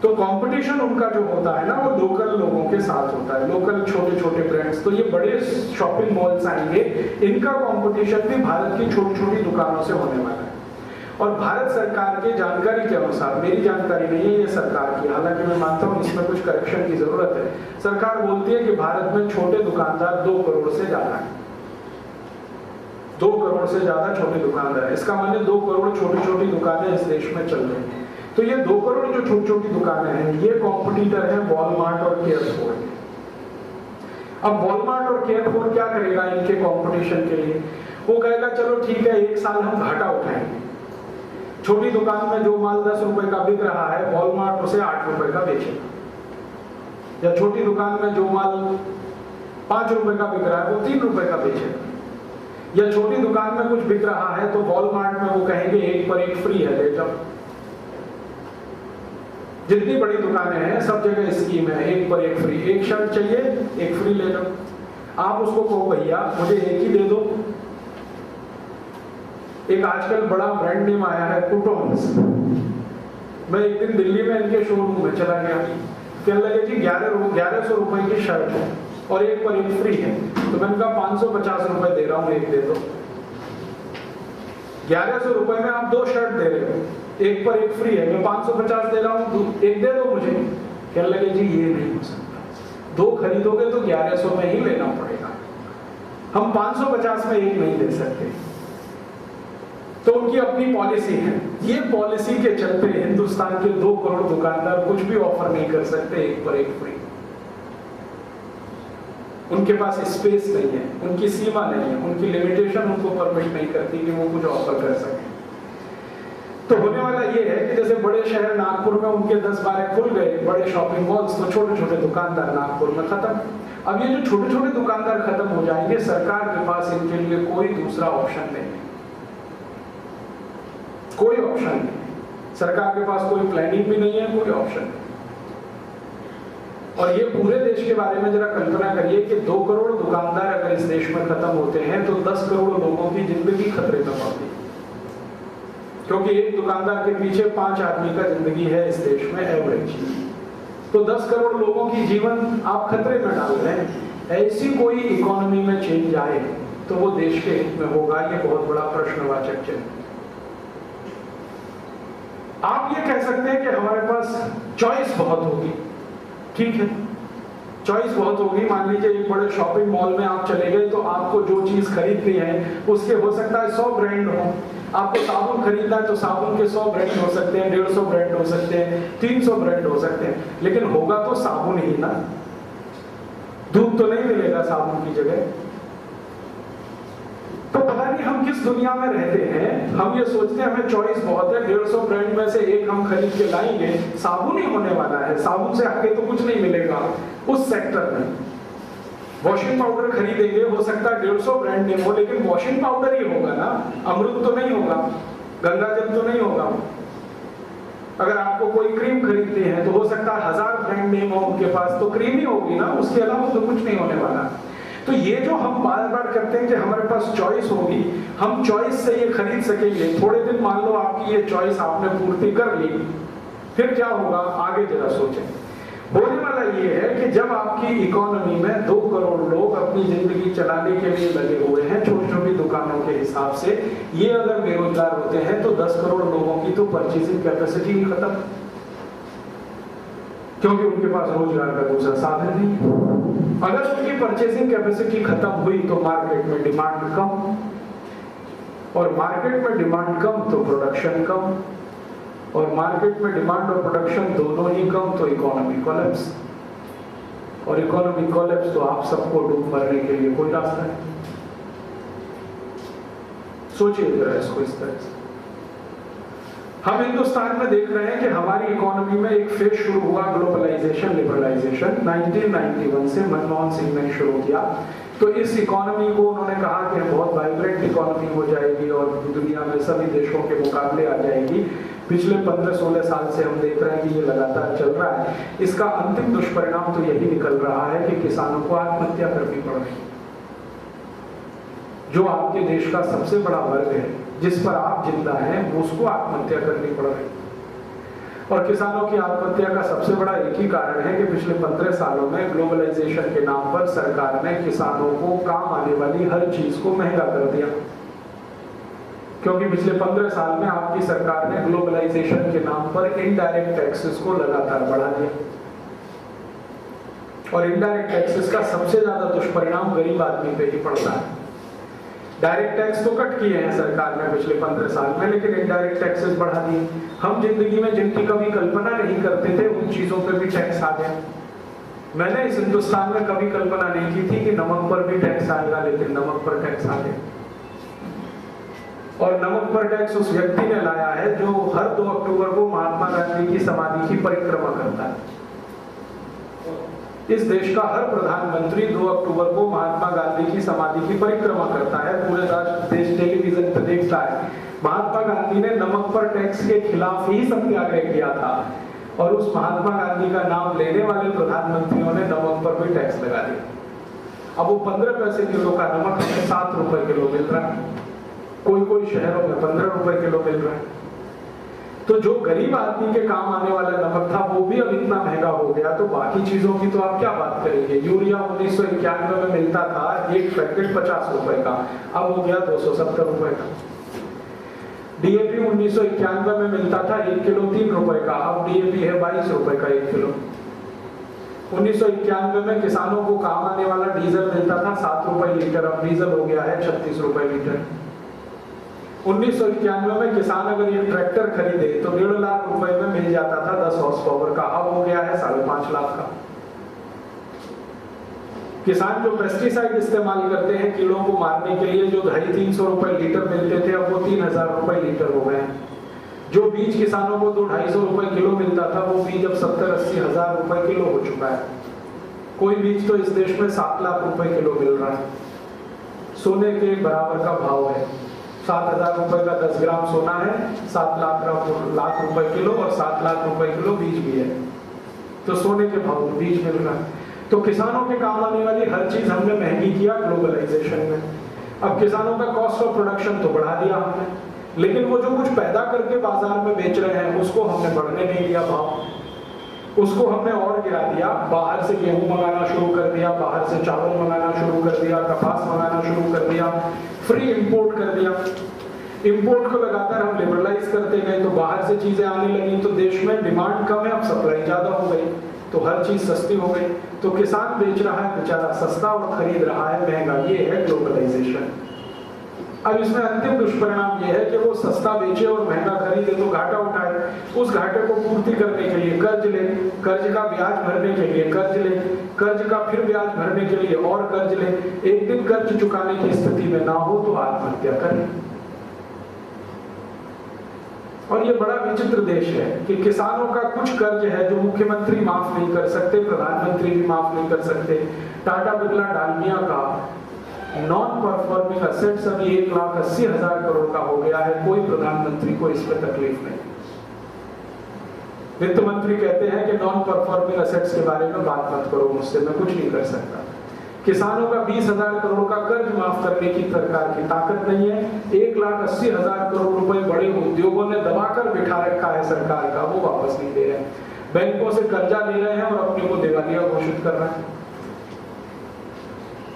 तो कंपटीशन उनका जो होता है ना, वो लोकल लोगों के साथ होता है, लोकल छोटे छोटे ब्रांड्स। तो ये बड़े शॉपिंग मॉल्स आएंगे, इनका कंपटीशन भी भारत की छोटी छोटी दुकानों से होने वाला है। और भारत सरकार के जानकारी के अनुसार, मेरी जानकारी नहीं है, ये सरकार की, हालांकि मैं मानता हूं इसमें कुछ करेक्शन की जरूरत है। सरकार बोलती है कि भारत में छोटे दुकानदार 2 करोड़ से ज्यादा है, 2 करोड़ से ज्यादा छोटे दुकानदार। इसका माने 2 करोड़ छोटी छोटी दुकानें इस देश में चल रही हैं। तो ये 2 करोड़ जो छोटी छोटी दुकानें हैं, ये कॉम्पिटिटर है वॉलमार्ट और केयरफोर। अब वॉलमार्ट और केयरफोर क्या करेगा इनके कंपटीशन के लिए? वो कहेगा चलो ठीक है, 1 साल हम घाटा उठाएंगे। छोटी दुकान में जो माल 10 रुपए का बिक रहा है, वॉलमार्ट उसे 8 रुपए का बेचेगा। या छोटी दुकान में जो माल 5 रुपए का बिक रहा है, वो 3 रुपए का बेचेगा। या छोटी दुकान में कुछ बिक रहा है तो वॉलमार्ट में वो कहेंगे 1 पर 1 फ्री है, ले जाओ। जितनी बड़ी दुकानें हैं सब जगह स्कीम है, 1 पर 1 फ्री। 1 शर्ट चाहिए 1 फ्री ले लो। आप उसको कहो भैया मुझे 1 ही दे दो। एक आजकल बड़ा ब्रांड नेम आया है कुटोन्स। मैं एक दिन दिल्ली में इनके शोरूम में चला गया, कहने लगे जी 1100 रुपए की शर्ट है और 1 पर 1 फ्री है। तो मैंने कहा 550 रुपए दे रहा हूँ, 1 दे दो। 1100 रुपए में आप 2 शर्ट दे रहे हो, 1 पर 1 फ्री है, मैं 550 दे रहा हूँ, 1 दे दो मुझे। कहने लगे जी ये नहीं हो सकता, 2 खरीदोगे तो 1100 में ही लेना पड़ेगा, हम 550 में 1 नहीं दे सकते। तो उनकी अपनी पॉलिसी है। ये पॉलिसी के चलते हिंदुस्तान के 2 करोड़ दुकानदार कुछ भी ऑफर नहीं कर सकते 1 पर 1 फ्री। उनके पास स्पेस नहीं है, उनकी सीमा नहीं है, उनकी लिमिटेशन उनको परमिट नहीं करती कि वो कुछ ऑफर कर सके। तो होने वाला ये है कि जैसे बड़े शहर नागपुर में उनके 10-12 खुल गए बड़े शॉपिंग मॉल्स, तो छोटे छोटे दुकानदार नागपुर में खत्म। अब ये जो छोटे छोटे दुकानदार खत्म हो जाएंगे, सरकार के पास इनके लिए कोई दूसरा ऑप्शन नहीं है, कोई ऑप्शन नहीं। सरकार के पास कोई प्लानिंग भी नहीं है, कोई ऑप्शन नहीं। और ये पूरे देश के बारे में जरा कल्पना करिए कि 2 करोड़ दुकानदार अगर इस देश में खत्म होते हैं तो 10 करोड़ लोगों की जिंदगी खतरे में पड़ती, क्योंकि एक दुकानदार के पीछे 5 आदमी का जिंदगी है इस देश में एवरेज। तो 10 करोड़ लोगों की जीवन आप खतरे में डाल रहे हैं। ऐसी कोई इकोनॉमी में चेंज आए तो वो देश के हित में होगा, ये बहुत बड़ा प्रश्नवाचक चिन्ह। आप ये कह सकते हैं कि हमारे पास चॉइस बहुत होगी, ठीक है, चॉइस बहुत होगी। मान लीजिए एक बड़े शॉपिंग मॉल में आप चले गए तो आपको जो चीज खरीदनी है उसके हो सकता है 100 ब्रांड हो। आपको साबुन खरीदना है तो साबुन के 100 ब्रांड हो सकते हैं, 150 ब्रांड हो सकते हैं, 300 ब्रांड हो सकते हैं, लेकिन होगा तो साबुन ही ना। दूध तो नहीं मिलेगा साबुन की जगह, तो पता नहीं हम किस दुनिया में रहते हैं। हम ये सोचते हैं हमें चॉइस बहुत है, 150 ब्रांड में से एक हम खरीद के लाएंगे, साबुन ही होने वाला है, साबुन से आगे तो कुछ नहीं मिलेगा उस सेक्टर में। वॉशिंग पाउडर खरीदेंगे, हो सकता है 150 ब्रांड नेम हो, लेकिन वॉशिंग पाउडर ही होगा ना, अमृत तो नहीं होगा, गंगा जल तो नहीं होगा। अगर आपको कोई क्रीम खरीदनी है तो हो सकता है 1000 ब्रांड नेम हो उनके पास, तो क्रीम ही होगी ना, उसके अलावा तो कुछ नहीं होने वाला। तो ये जो हम बार बार करते हैं कि हमारे पास चॉइस होगी, हम चॉइस से ये खरीद सकेंगे, थोड़े दिन मान लो आपकी ये चॉइस आपने पूर्ति कर ली, फिर क्या होगा आगे जरा सोचें। होने वाला ये है कि जब आपकी इकोनॉमी में 2 करोड़ लोग अपनी जिंदगी चलाने के लिए लगे हुए हैं छोटी छोटी दुकानों के हिसाब से, ये अगर बेरोजगार होते हैं तो 10 करोड़ लोगों की तो परचेसिंग कैपेसिटी खत्म, क्योंकि उनके पास रोजगार का दूसरा साधन नहीं। अगर उनकी परचेसिंग कैपेसिटी खत्म हुई तो मार्केट में डिमांड कम, और मार्केट में डिमांड कम तो प्रोडक्शन कम, और मार्केट में डिमांड और प्रोडक्शन दोनों ही कम तो इकोनॉमी कोलैप्स, और इकोनॉमी कोलैप्स तो आप सबको डूब मरने के लिए कोई रास्ता नहीं। सोचिए जरा इसको इस तरह से। हम हिंदुस्तान में देख रहे हैं कि हमारी इकोनॉमी में एक फेज शुरू हुआ ग्लोबलाइजेशन लिबरलाइजेशन 1991 से मनमोहन सिंह ने शुरू किया। तो इस इकोनॉमी को उन्होंने कहा कि बहुत वाइब्रेंट इकोनॉमी हो जाएगी और दुनिया में सभी देशों के मुकाबले आ जाएगी। पिछले 15-16 साल से हम देख रहे हैं कि ये लगातार चल रहा है। इसका अंतिम दुष्परिणाम तो यही निकल रहा है कि किसानों को आत्महत्या करनी पड़ रही है। जो आपके देश का सबसे बड़ा वर्ग है, जिस पर आप जिंदा हैं, उसको आत्महत्या करनी पड़ रही है। और किसानों की आत्महत्या का सबसे बड़ा एक ही कारण है कि पिछले 15 सालों में ग्लोबलाइजेशन के नाम पर सरकार ने किसानों को काम आने वाली हर चीज को महंगा कर दिया। क्योंकि पिछले 15 साल में आपकी सरकार ने ग्लोबलाइजेशन के नाम पर इनडायरेक्ट टैक्सेस को लगातार बढ़ा दिया, और इनडायरेक्ट टैक्सेस का सबसे ज्यादा दुष्परिणाम गरीब आदमी पे ही पड़ता है। डायरेक्ट टैक्स तो कट किए हैं सरकार ने पिछले 15 साल में, लेकिन इनडायरेक्ट टैक्सेस बढ़ा दिए। हम जिंदगी में जिनकी कभी कल्पना नहीं करते थे उन चीजों पे भी टैक्स आ गया। मैंने इस हिंदुस्तान में कभी कल्पना नहीं की थी कि नमक पर भी टैक्स आएगा, लेकिन नमक पर टैक्स आ गया। और नमक पर टैक्स उस व्यक्ति ने लाया है जो हर 2 अक्टूबर को महात्मा गांधी की समाधि की परिक्रमा करता है। इस देश का हर प्रधानमंत्री 2 अक्टूबर को महात्मा गांधी की समाधि की परिक्रमा करता है, पूरे देश टेलीविजन पर देखता है। महात्मा गांधी ने नमक पर टैक्स के खिलाफ ही सत्याग्रह किया था, और उस महात्मा गांधी का नाम लेने वाले प्रधानमंत्रियों ने नमक पर भी टैक्स लगा दिया। अब वो 15 पैसे किलो का नमक हमें 7 रुपए किलो मिल रहा है, कोई शहरों में 15 रुपए किलो मिल रहा है। तो जो गरीब आदमी के काम आने वाला नमक था वो भी अब इतना महंगा हो गया, तो बाकी चीजों की तो आप क्या बात करेंगे। यूरिया 1991 में मिलता था एक पैकेट 50 रुपए का, अब हो गया 270 रुपए का। डीएपी 1991 में मिलता था 1 किलो 3 रुपए का, अब डीएपी है 22 रुपए का 1 किलो। 1991 में किसानों को काम आने वाला डीजल मिलता था 7 रुपए लीटर, अब डीजल हो गया है 36 रुपए लीटर। 1991 में किसान अगर ये ट्रैक्टर खरीदे तो 1.5 लाख रुपए में मिल जाता था 10 हॉर्स पावर का, अब हो गया है 5.5 लाख का। किसान जो पेस्टिसाइड इस्तेमाल करते हैं कीड़ों को मारने के लिए, जो 250-300 रुपए लीटर मिलते थे, अब वो 3000 रुपए लीटर हो गए। जो बीज किसानों को 200-250 रुपए किलो मिलता था, वो बीज अब 70-80 हजार रुपए किलो हो चुका है। कोई बीज तो इस देश में 7 लाख रुपए किलो मिल रहा है। सोने के बराबर का भाव है, 7,000 रुपए का 10 ग्राम सोना है, 7 लाख रुपए किलो, और 7 लाख रुपए किलो बीज भी है। तो सोने के भाव में बीज मिल रहा है। तो किसानों के काम आने वाली हर चीज हमने महंगी किया ग्लोबलाइजेशन में। अब किसानों का कॉस्ट ऑफ प्रोडक्शन तो बढ़ा दिया हमने, लेकिन वो जो कुछ पैदा करके बाजार में बेच रहे हैं उसको हमने बढ़ने नहीं दिया भाव, उसको हमने और गिरा दिया। बाहर से गेहूं मंगाना शुरू कर दिया, बाहर से चावल मंगाना शुरू कर दिया, कपास मंगाना शुरू कर दिया, फ्री इंपोर्ट कर दिया। इंपोर्ट को लगातार हम लिबरलाइज करते गए तो बाहर से चीजें आने लगी, तो देश में डिमांड कम है, अब सप्लाई ज्यादा हो गई, तो हर चीज सस्ती हो गई। तो किसान बेच रहा है बेचारा सस्ता और खरीद रहा है महंगा। ये है ग्लोबलाइजेशन। अब इसमें अंतिम दुष्परिणाम यह है कि वो सस्ता बेचे और महंगा खरीदे तो घाटा उठाए, उस घाटे को पूर्ति करने के लिए कर्ज ले, कर्ज का ब्याज भरने के लिए कर्ज ले, कर्ज का फिर ब्याज भरने के लिए और कर्ज ले, एक दिन कर्ज चुकाने की स्थिति में ना हो तो आत्महत्या करे। और ये बड़ा विचित्र देश है कि किसानों का कुछ कर्ज है जो मुख्यमंत्री माफ नहीं कर सकते, प्रधानमंत्री भी माफ नहीं कर सकते। टाटा बिरला डालमिया का नॉन परफॉर्मिंग असेट्स अभी 1,80,000 करोड़ का हो गया है, कोई प्रधानमंत्री को इस पर तकलीफ नहीं। वित्त मंत्री कहते हैं कि नॉन परफॉर्मिंग असेट्स के बारे में बात मत करो मुझसे, मैं कुछ नहीं कर सकता। किसानों का 20,000 करोड़ का कर्ज माफ करने की सरकार की ताकत नहीं है। 1,80,000 करोड़ रुपए बड़े उद्योगों ने दबाकर बिठा रखा है सरकार का, वो वापस नहीं दे रहे हैं। बैंकों से कर्जा ले रहे हैं और अपने को दिवालिया घोषित कर रहे हैं।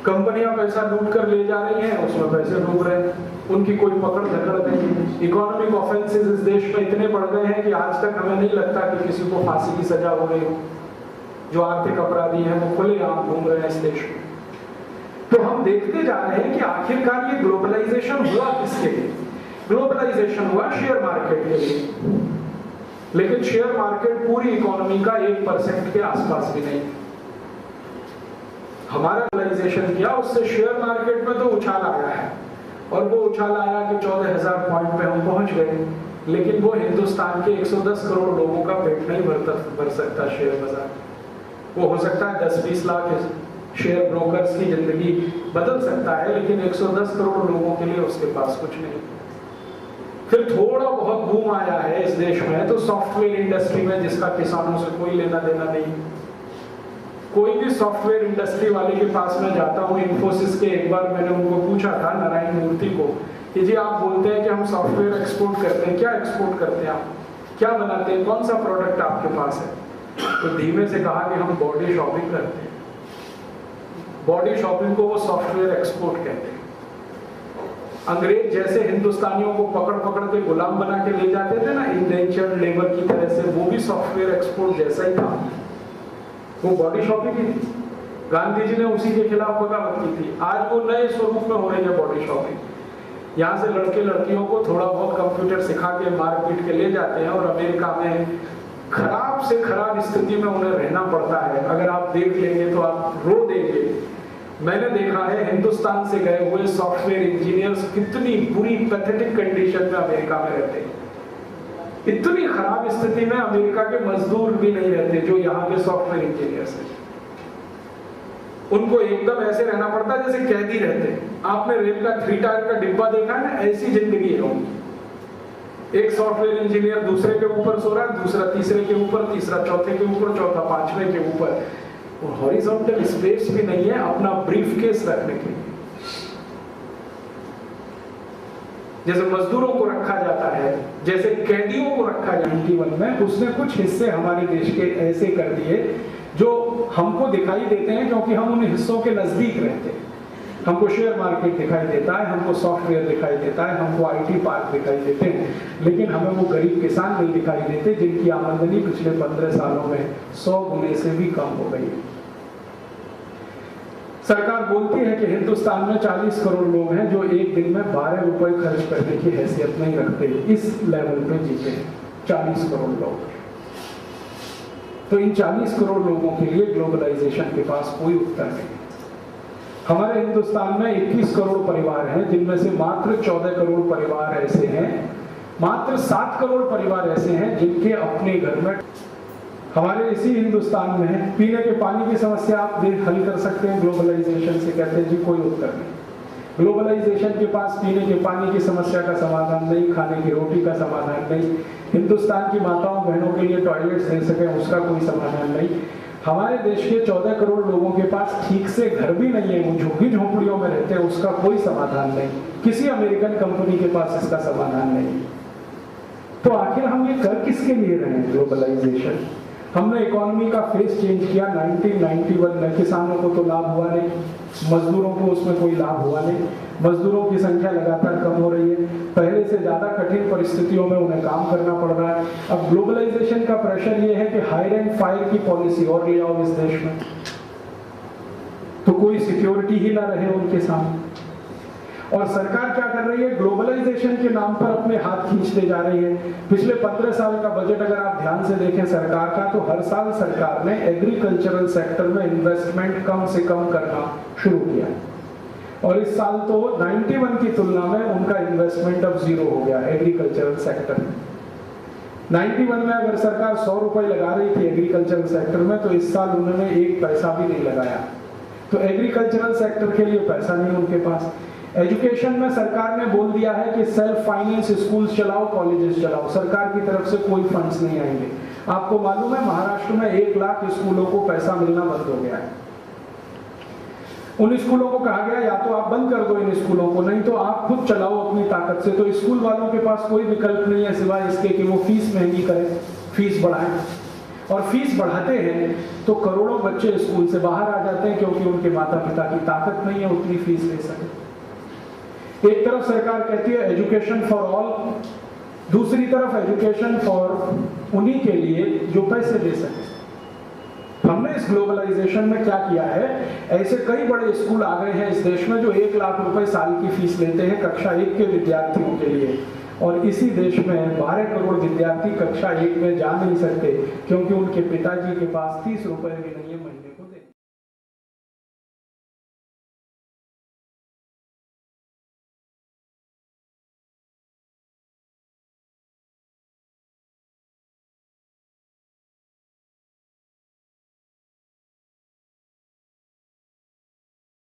कंपनियां पैसा लूट कर ले जा रही हैं, उसमें पैसे डूब रहे हैं, उनकी कोई पकड़ धकड़ नहीं। इकोनॉमिक ऑफेंसेस इस देश में इतने बढ़ गए हैं कि आज तक हमें नहीं लगता कि किसी को फांसी की सजा हो रही हो। जो आर्थिक अपराधी हैं वो खुलेआम घूम रहे हैं इस देश में। तो हम देखते जा रहे हैं कि आखिरकार ये ग्लोबलाइजेशन हुआ किसके लिए? ग्लोबलाइजेशन हुआ शेयर मार्केट के लिए, लेकिन शेयर मार्केट पूरी इकोनॉमी का 1% के आसपास भी नहीं। हमारा ग्लोबलाइजेशन किया, उससे शेयर मार्केट में तो उछाल आया है, और वो उछाल आया कि 14,000 पॉइंट पे हम पहुंच गए, लेकिन वो हिंदुस्तान के 110 करोड़ लोगों का पेट नहीं भर सकता शेयर बाजार। वो हो सकता है 10-20 लाख शेयर ब्रोकर्स की जिंदगी बदल सकता है, लेकिन 110 करोड़ लोगों के लिए उसके पास कुछ नहीं। फिर थोड़ा बहुत बूम आया है इस देश में तो सॉफ्टवेयर इंडस्ट्री में, जिसका किसानों से कोई लेना देना नहीं। कोई भी सॉफ्टवेयर इंडस्ट्री वाले के पास मैं जाता हूँ, इन्फोसिस के, एक बार मैंने उनको पूछा था, नारायण मूर्ति को, कि जी आप बोलते हैं कि हम सॉफ्टवेयर एक्सपोर्ट करते हैं, क्या एक्सपोर्ट करते हैं आप, क्या बनाते हैं, कौन सा प्रोडक्ट आपके पास है? तो धीमे से कहा कि हम बॉडी शॉपिंग करते हैं। बॉडी शॉपिंग को वो सॉफ्टवेयर एक्सपोर्ट कहते हैं। अंग्रेज जैसे हिंदुस्तानियों को पकड़ पकड़ के गुलाम बना के ले जाते थे ना, इंडेंचर्ड लेबर की तरह से, वो भी सॉफ्टवेयर एक्सपोर्ट जैसा ही था, वो बॉडी शॉपिंग ही थी। गांधी जी ने उसी के खिलाफ बगावत की थी। आज वो नए स्वरूप में हो रही है बॉडी शॉपिंग। यहाँ से लड़के लड़कियों को थोड़ा बहुत कंप्यूटर सिखा के मार पीट के ले जाते हैं, और अमेरिका में खराब से खराब स्थिति में उन्हें रहना पड़ता है। अगर आप देख लेंगे तो आप रो देंगे। मैंने देखा है हिंदुस्तान से गए हुए सॉफ्टवेयर इंजीनियर्स कितनी बुरी पैथेटिक कंडीशन में अमेरिका में रहते हैं। इतनी खराब स्थिति में अमेरिका के मजदूर भी नहीं रहते जो यहाँ के सॉफ्टवेयर इंजीनियर्स हैं। उनको एकदम ऐसे रहना पड़ता है जैसे कैदी रहते हैं। आपने रेल का 3 टायर का डिब्बा देखा है ना, ऐसी जिंदगी है उनकी। एक सॉफ्टवेयर इंजीनियर दूसरे के ऊपर सो रहा है, दूसरा तीसरे के ऊपर, तीसरा चौथे के ऊपर, चौथा पांचवें के ऊपर। हॉरिजॉन्टल स्पेस भी नहीं है अपना ब्रीफकेस रखने के लिए। जैसे मजदूरों को रखा जाता है, जैसे कैदियों को रखा जाता है। 91 में उसने कुछ हिस्से हमारे देश के ऐसे कर दिए जो हमको दिखाई देते हैं, क्योंकि हम उन हिस्सों के नजदीक रहते हैं। हमको शेयर मार्केट दिखाई देता है, हमको सॉफ्टवेयर दिखाई देता है, हमको आईटी पार्क दिखाई देते हैं, लेकिन हमें वो गरीब किसान नहीं दिखाई देते जिनकी आमदनी पिछले 15 सालों में 100 गुने से भी कम हो गई है। सरकार बोलती है कि हिंदुस्तान में 40 करोड़ लोग हैं जो एक दिन में 12 रुपए खर्च करने की हैसियत नहीं रखते। इस लेवल पे जीते हैं 40 करोड़ लोग। तो इन 40 करोड़ लोगों के लिए ग्लोबलाइजेशन के पास कोई उत्तर नहीं। हमारे हिंदुस्तान में 21 करोड़ परिवार हैं, जिनमें से मात्र 14 करोड़ परिवार ऐसे हैं, मात्र 7 करोड़ परिवार ऐसे हैं जिनके अपने घर में। हमारे इसी हिंदुस्तान में पीने के पानी की समस्या आप हल कर सकते हैं ग्लोबलाइजेशन से? कहते हैं जी कोई उत्तर नहीं। ग्लोबलाइजेशन के पास पीने के पानी की समस्या का समाधान नहीं, खाने की रोटी का समाधान नहीं, हिंदुस्तान की माताओं बहनों के लिए टॉयलेट्स दे सके उसका कोई समाधान नहीं। हमारे देश के 14 करोड़ लोगों के पास ठीक से घर भी नहीं है, वो झुग्गी झोंपड़ियों में रहते हैं, उसका कोई समाधान नहीं। किसी अमेरिकन कंपनी के पास इसका समाधान नहीं। तो आखिर हम ये कर किसके लिए रहे हैं ग्लोबलाइजेशन? हमने इकोनॉमी का फेस चेंज किया 1991 में। किसानों को तो लाभ हुआ नहीं, मजदूरों को उसमें कोई लाभ हुआ नहीं। मजदूरों की संख्या लगातार कम हो रही है, पहले से ज्यादा कठिन परिस्थितियों में उन्हें काम करना पड़ रहा है। अब ग्लोबलाइजेशन का प्रेशर ये है कि हायर एंड फायर की पॉलिसी और ले आओ इस देश में, तो कोई सिक्योरिटी ही ना रहे उनके सामने। और सरकार क्या कर रही है, ग्लोबलाइजेशन के नाम पर अपने हाथ खींचते जा रही है। पिछले 15 साल का बजट अगर आप ध्यान से देखें सरकार का, तो हर साल सरकार ने एग्रीकल्चरल सेक्टर में इन्वेस्टमेंट कम से कम करना शुरू किया है। और इस साल तो 91 की तुलना में उनका इन्वेस्टमेंट अब 0 हो गया एग्रीकल्चरल सेक्टर में। 91 में अगर सरकार 100 रुपए लगा रही थी एग्रीकल्चरल सेक्टर में, तो इस साल उन्होंने 1 पैसा भी नहीं लगाया। तो एग्रीकल्चरल सेक्टर के लिए पैसा नहीं उनके पास। एजुकेशन में सरकार ने बोल दिया है कि सेल्फ फाइनेंस स्कूल चलाओ, कॉलेजेस चलाओ, सरकार की तरफ से कोई फंड्स नहीं आएंगे। आपको मालूम है महाराष्ट्र में 1 लाख स्कूलों को पैसा मिलना बंद हो गया है। उन स्कूलों को कहा गया या तो आप बंद कर दो इन स्कूलों को, नहीं तो आप खुद चलाओ अपनी ताकत से। तो स्कूल वालों के पास कोई विकल्प नहीं है सिवाय इसके कि वो फीस महंगी करें, फीस बढ़ाएं। और फीस बढ़ाते हैं तो करोड़ों बच्चे स्कूल से बाहर आ जाते हैं, क्योंकि उनके माता पिता की ताकत नहीं है उतनी फीस ले सके। एक तरफ सरकार कहती है एजुकेशन फॉर ऑल, दूसरी तरफ एजुकेशन फॉर उन्हीं के लिए जो पैसे दे सके। हमने इस ग्लोबलाइजेशन में क्या किया है, ऐसे कई बड़े स्कूल आ गए हैं इस देश में जो 1 लाख रुपए साल की फीस लेते हैं कक्षा 1 के विद्यार्थियों के लिए। और इसी देश में 12 करोड़ विद्यार्थी कक्षा 1 में जा नहीं सकते, क्योंकि उनके पिताजी के पास 30 रुपए भी नहीं है महीने